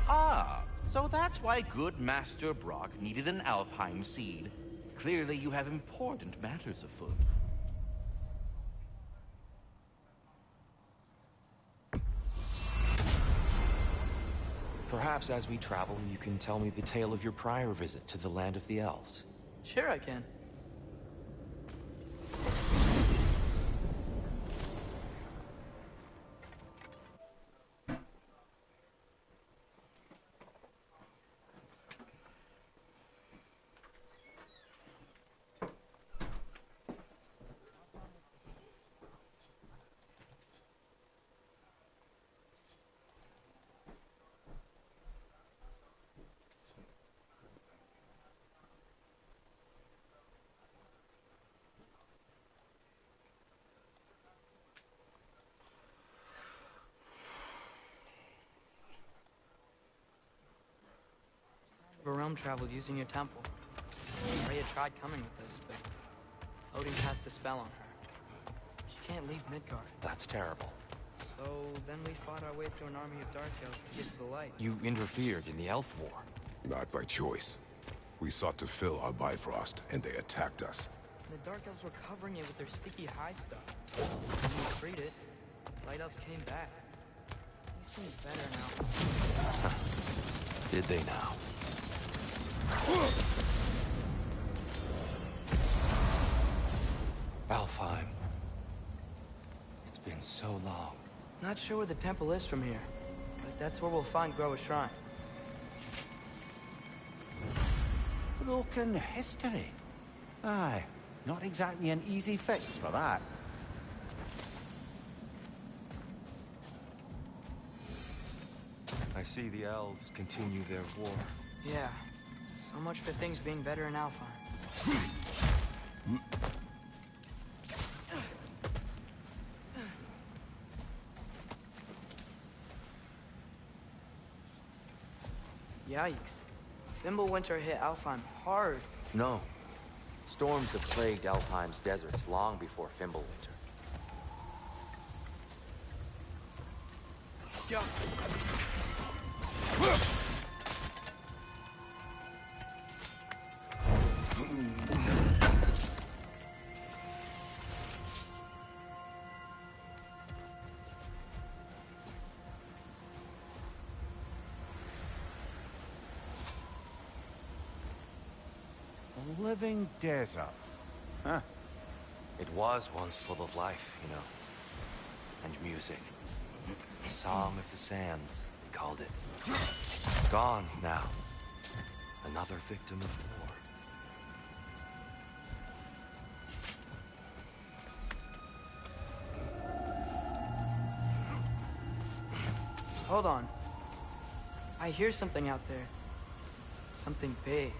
Ah, so that's why good Master Brock needed an Alpine seed. Clearly you have important matters afoot. Perhaps as we travel, you can tell me the tale of your prior visit to the land of the elves. Sure I can. Realm traveled using your temple. Freya tried coming with us, but Odin cast a spell on her. She can't leave Midgard. That's terrible. So then we fought our way through an army of dark elves to get to the light. You interfered in the elf war. Not by choice. We sought to fill our Bifrost, and they attacked us. And the dark elves were covering it with their sticky hide stuff. When we freed it, light elves came back. They seem better now. Did they now? Alfheim. It's been so long. Not sure where the temple is from here, but that's where we'll find Groa's shrine. Broken history. Aye, not exactly an easy fix for that. I see the elves continue their war. Yeah, so much for things being better in Alfheim. Yikes. Fimbulwinter hit Alfheim hard. No. Storms have plagued Alfheim's deserts long before Fimbulwinter. Yeah. A living desert. Huh. It was once full of life, you know. And music. The Song of the Sands, they called it. Gone now. Another victim of war. Hold on. I hear something out there. Something big.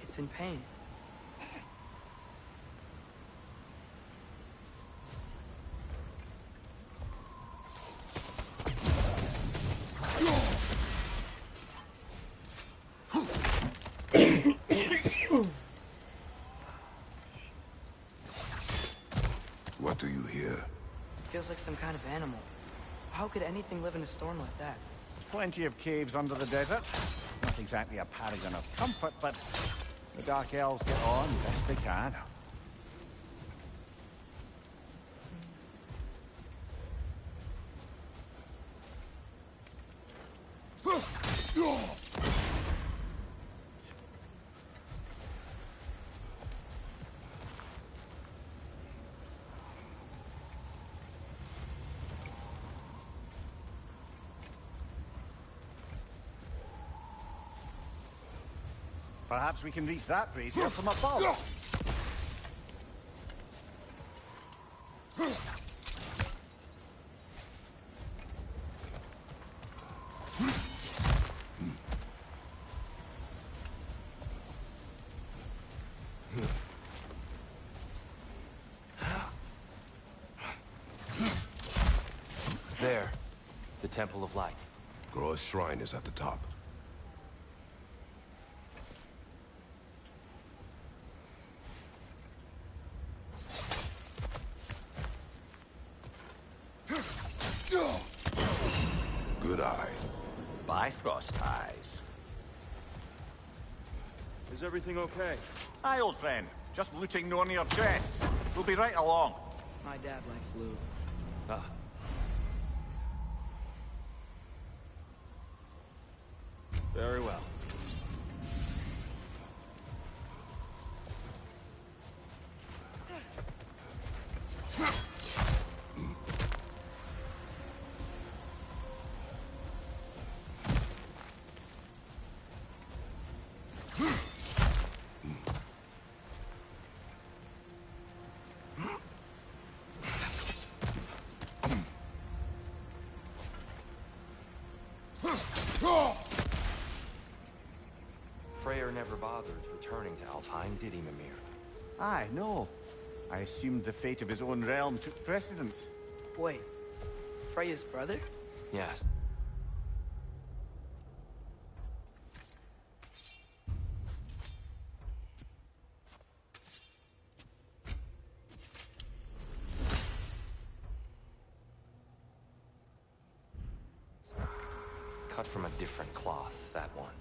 It's in pain. What do you hear? Feels like some kind of animal. How could anything live in a storm like that? Plenty of caves under the desert. Not exactly a paragon of comfort, but the Dark Elves get on best they can. Perhaps we can reach that brazier from above. There. The Temple of Light. Groa's shrine is at the top. Good eye. Bifrost eyes. Is everything okay? Aye, old friend. Just looting Nornir chests. We'll be right along. My dad likes lube. Ah. Very well. Freyr never bothered returning to Alfheim, did he, Mimir? Aye, no. I assumed the fate of his own realm took precedence. Wait, Freya's brother? Yes. Cut from a different cloth, that one.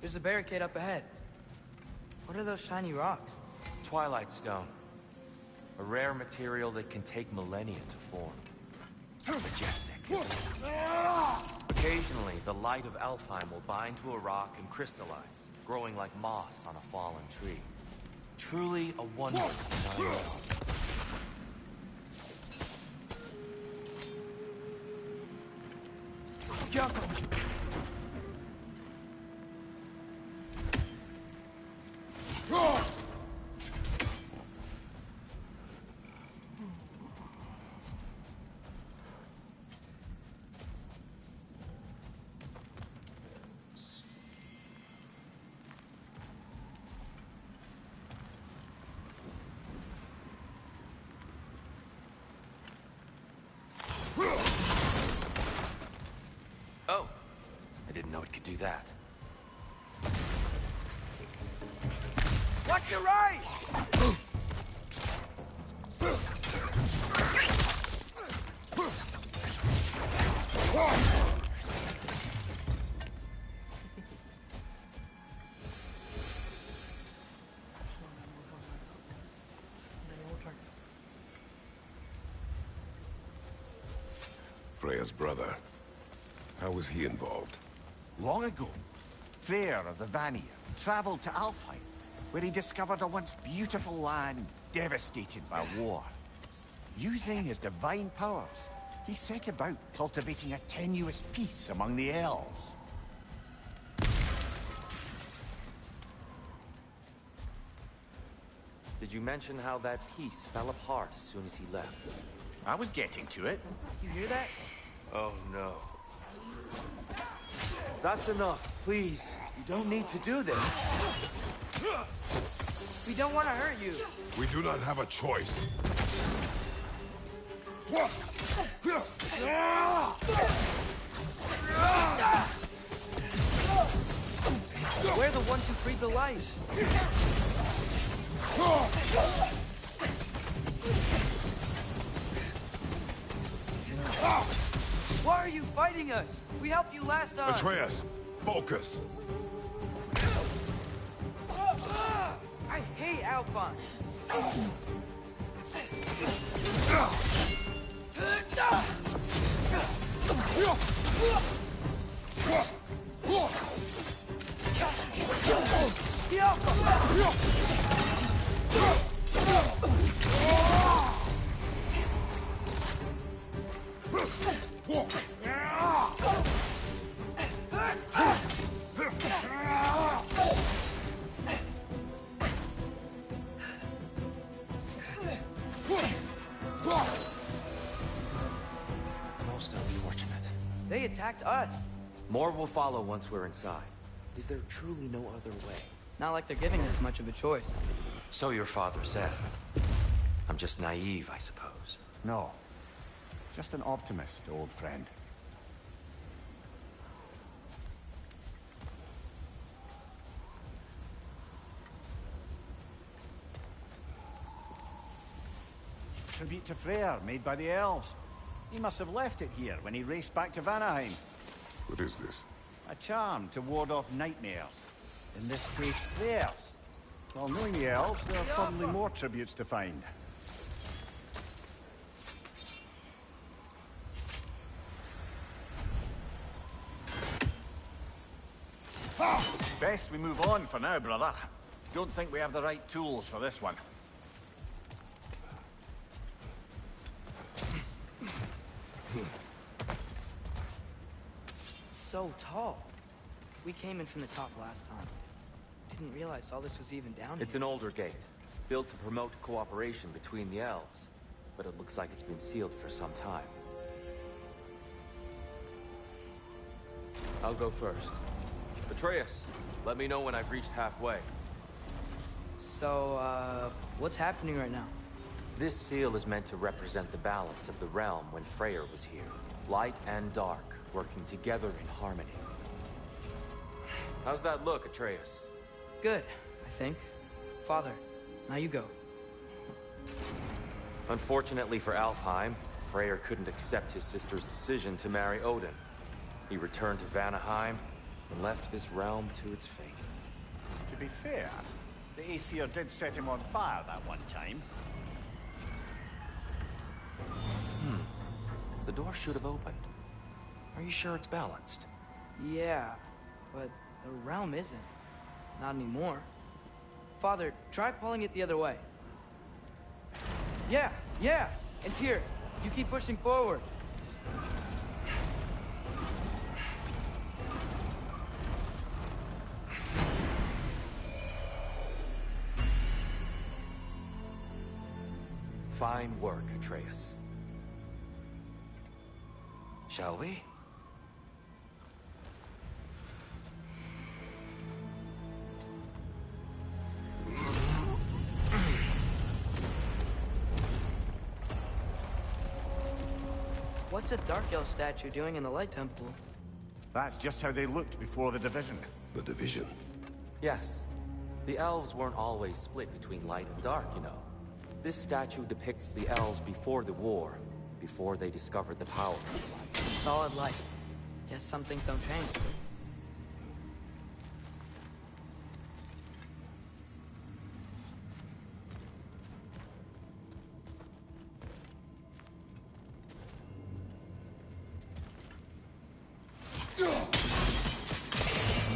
There's a barricade up ahead. What are those shiny rocks? Twilight Stone. A rare material that can take millennia to form. Majestic, isn't it? Occasionally, the light of Alfheim will bind to a rock and crystallize, growing like moss on a fallen tree. Truly a wonder of the Nine Realms. Oh, I didn't know it could do that. Watch your right! Freya's brother. How was he involved? Long ago, Freyr of the Vanir traveled to Alfheim, where he discovered a once beautiful land devastated by war. Using his divine powers, he set about cultivating a tenuous peace among the elves. Did you mention how that piece fell apart as soon as he left? I was getting to it. You hear that? Oh no. That's enough, please. You don't need to do this. We don't want to hurt you. We do not have a choice. We're the ones who freed the light. Why are you fighting us? We helped you last time. Atreus, focus. I hate Alphon. Most unfortunate. They attacked us. More will follow once we're inside. Is there truly no other way? Not like they're giving us much of a choice. So your father said. I'm just naive, I suppose. No. Just an optimist, old friend. Tribute to Freyr, made by the elves. He must have left it here when he raced back to Vanaheim. What is this? A charm to ward off nightmares. In this case, Freyr's. Well, knowing the elves, there are probably more tributes to find. Best we move on for now, brother. Don't think we have the right tools for this one. So tall. We came in from the top last time. Didn't realize all this was even down It's here. an older gate, built to promote cooperation between the elves. But it looks like it's been sealed for some time. I'll go first. Atreus, let me know when I've reached halfway. So, what's happening right now? This seal is meant to represent the balance of the realm when Freyr was here. Light and dark, working together in harmony. How's that look, Atreus? Good, I think. Father, now you go. Unfortunately for Alfheim, Freyr couldn't accept his sister's decision to marry Odin. He returned to Vanaheim and left this realm to its fate. To be fair, the Aesir did set him on fire that one time. The door should have opened. Are you sure it's balanced? Yeah, but the realm isn't. Not anymore. Father, try pulling it the other way. Yeah, and here. You keep pushing forward. Fine work, Atreus. Shall we? What's a Dark Elf statue doing in the Light Temple? That's just how they looked before the division. The division. Yes. The elves weren't always split between light and dark, you know. This statue depicts the elves before the war, before they discovered the power of light. Solid light. Guess some things don't change.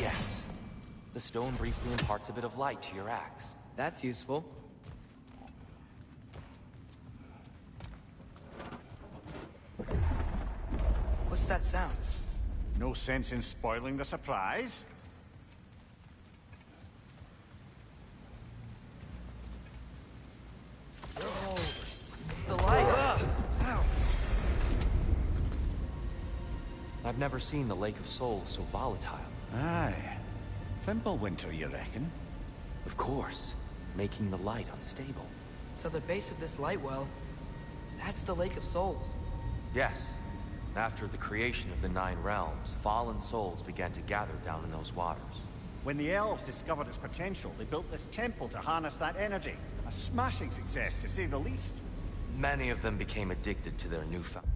Yes. The stone briefly imparts a bit of light to your axe. That's useful. What's that sound? No sense in spoiling the surprise. Oh, it's the light. Ow. I've never seen the Lake of Souls so volatile. Aye. Fimbulwinter, you reckon? Of course, making the light unstable. So the base of this light well, that's the Lake of Souls. Yes. After the creation of the Nine Realms, fallen souls began to gather down in those waters. When the elves discovered its potential, they built this temple to harness that energy. A smashing success, to say the least. Many of them became addicted to their newfound...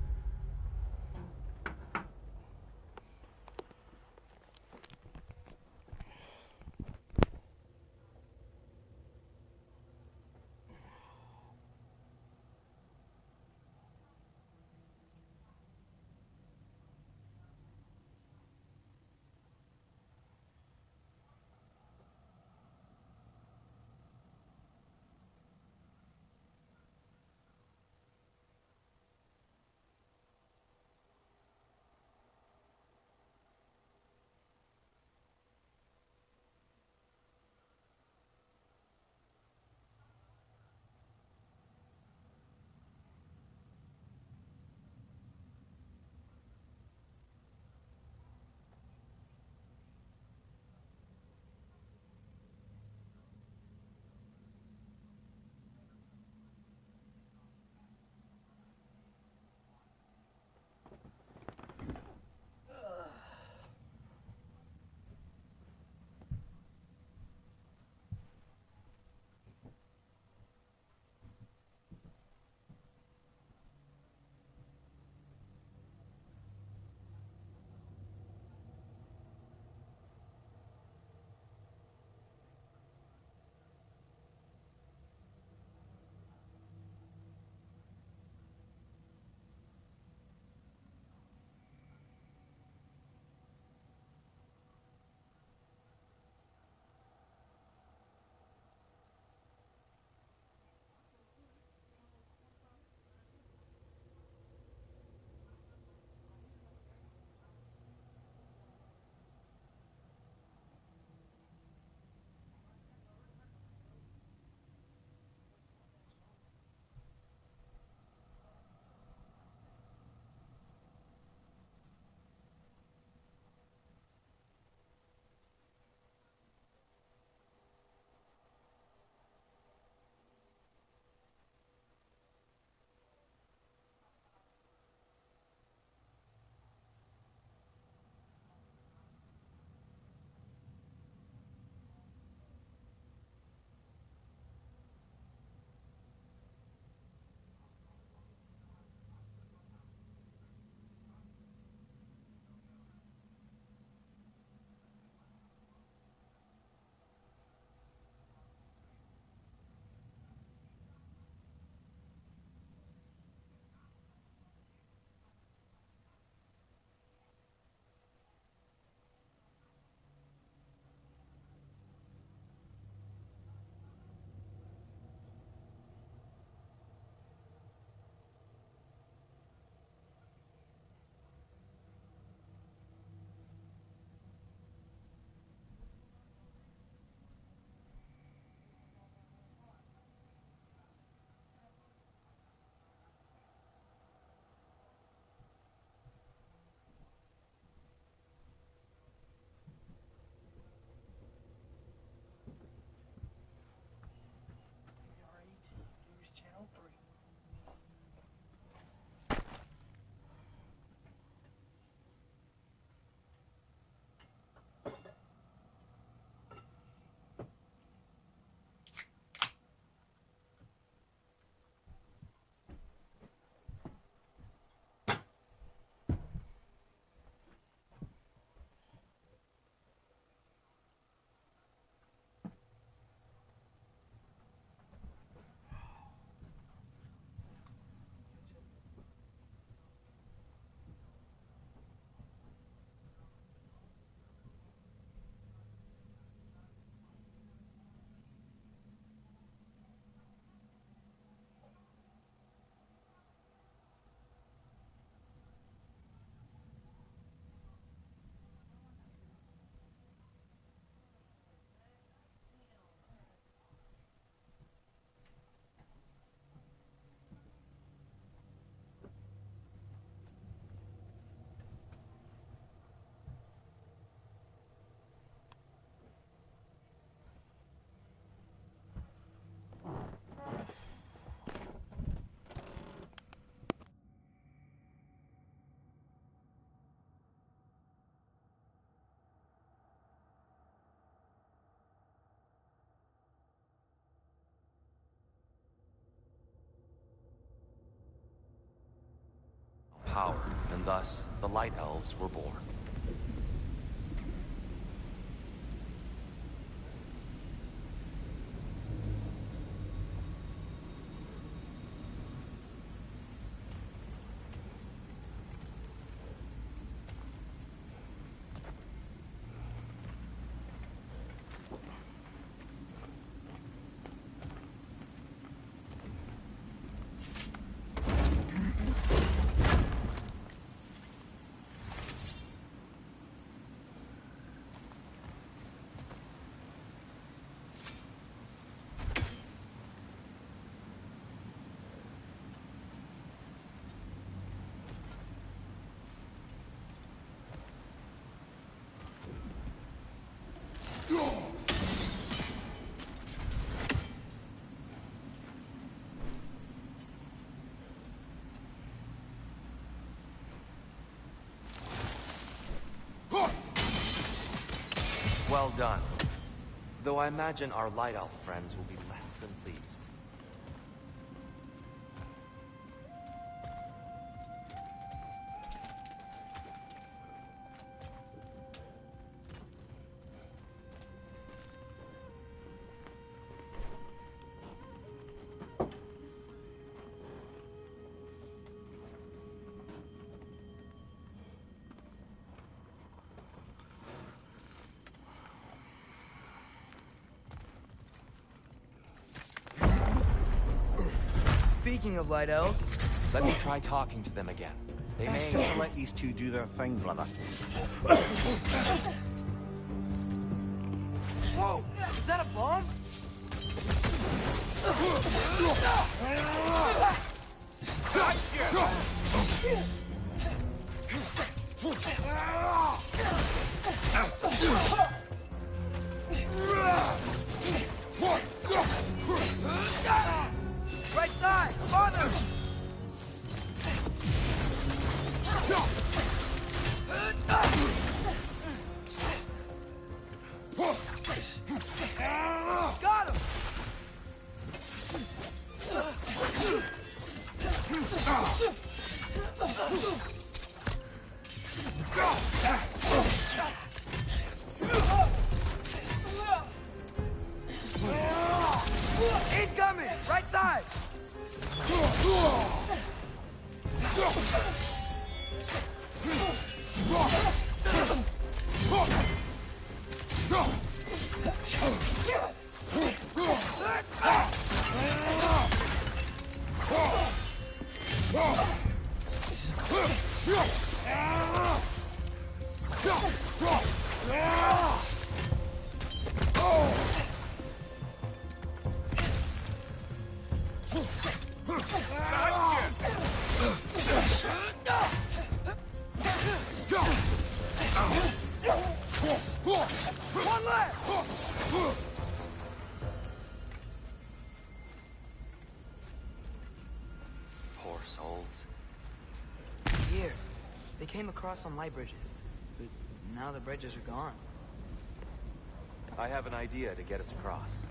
and thus the Light Elves were born. Well done. Though I imagine our Light Elf friends will be less than pleased. Speaking of Light Elves... Let me try talking to them again. They Best may... just to let these two do their thing, brother. Whoa! Is that a bomb? Right side! Farther! Got him! Incoming! Right side! One left! Poor souls. Here. They came across on light bridges. But now the bridges are gone. I have an idea to get us across.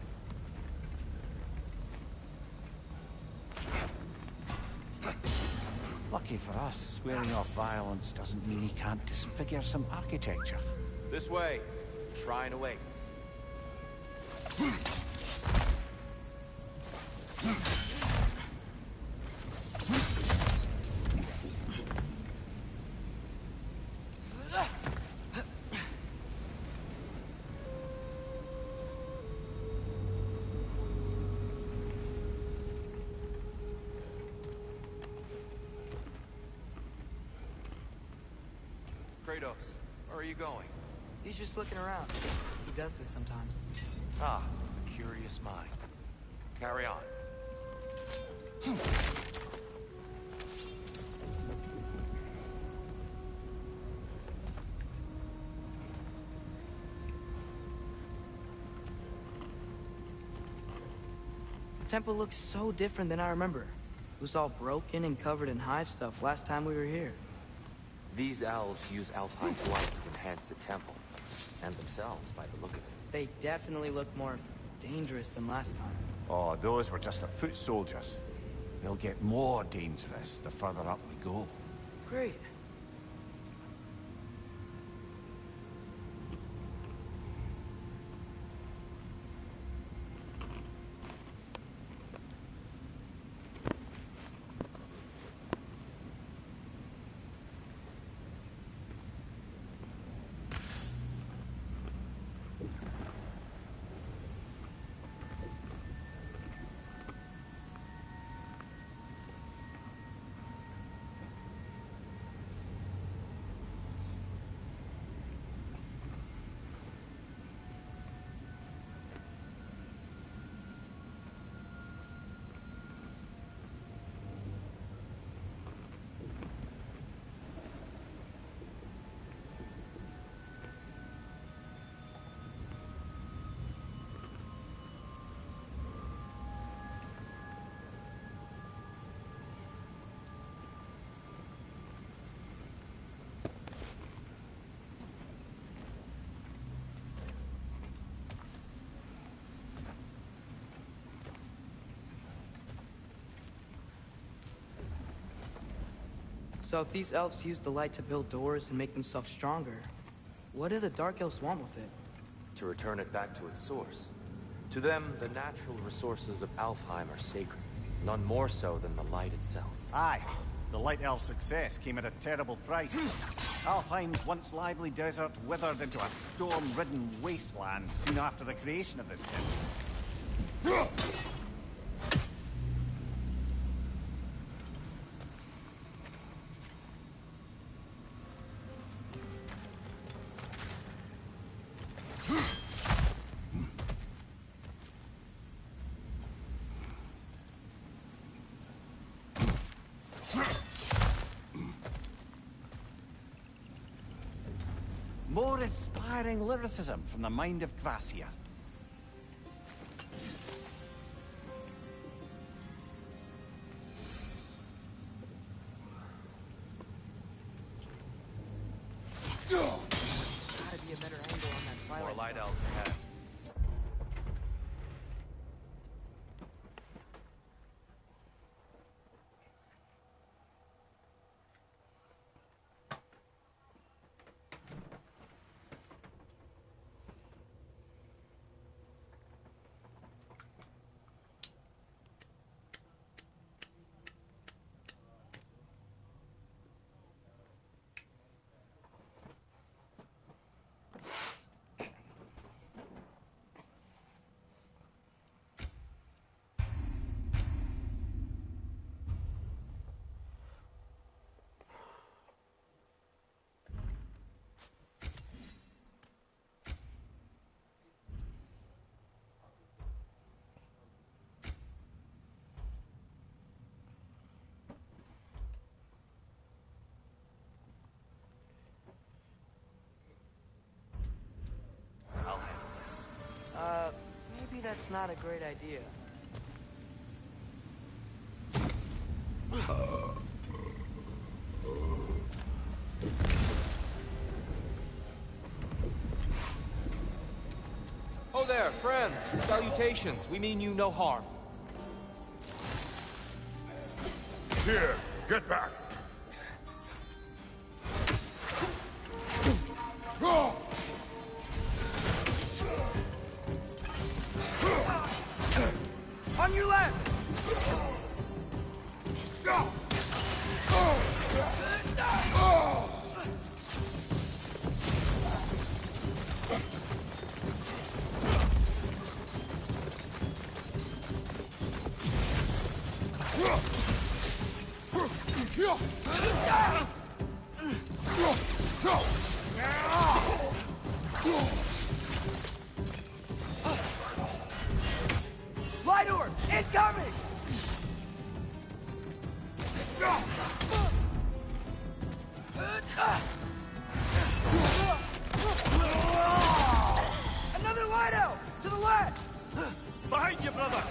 Lucky for us, swearing off violence doesn't mean he can't disfigure some architecture. This way. Shrine awaits. Kratos, where are you going? He's just looking around. He does this sometimes. Ah, a curious mind. Carry on. The temple looks so different than I remember. It was all broken and covered in hive stuff last time we were here. These elves use Alfheim's light to enhance the temple, and themselves by the look of it. They definitely look more dangerous than last time. Oh, those were just the foot soldiers. They'll get more dangerous the further up we go. Great. So if these elves use the light to build doors and make themselves stronger, what do the Dark Elves want with it? To return it back to its source. To them, the natural resources of Alfheim are sacred, none more so than the light itself. Aye. The Light Elf's success came at a terrible price. Alfheim's once lively desert withered into a storm-ridden wasteland soon after the creation of this temple. More inspiring lyricism from the mind of Gracia. Gotta be a better angle on that twilight. More light elves ahead. I'll handle this. Maybe that's not a great idea. Oh there, friends. Salutations. We mean you no harm. Here, get back. On your left! Light orb! Incoming! Another light out! To the left! Behind you, brother!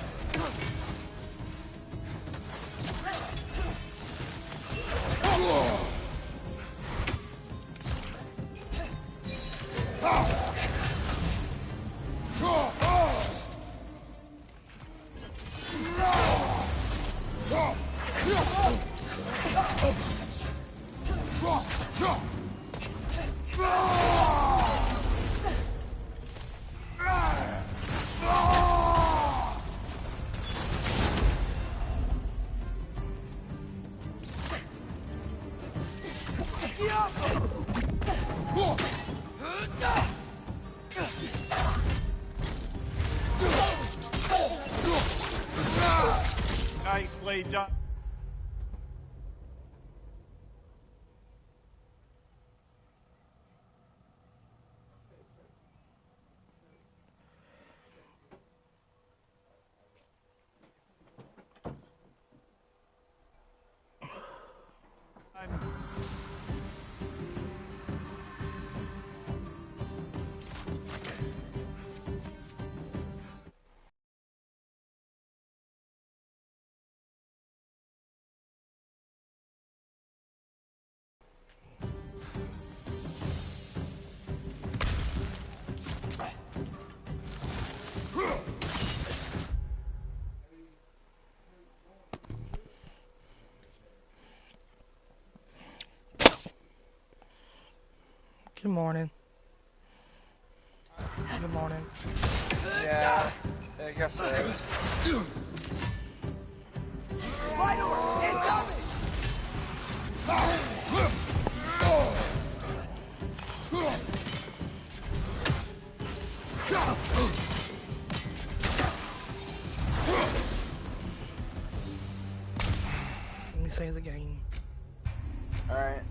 Nicely done. Good morning. Good morning. Yeah, I guess so. Right over! Incoming! Let me save the game. Alright.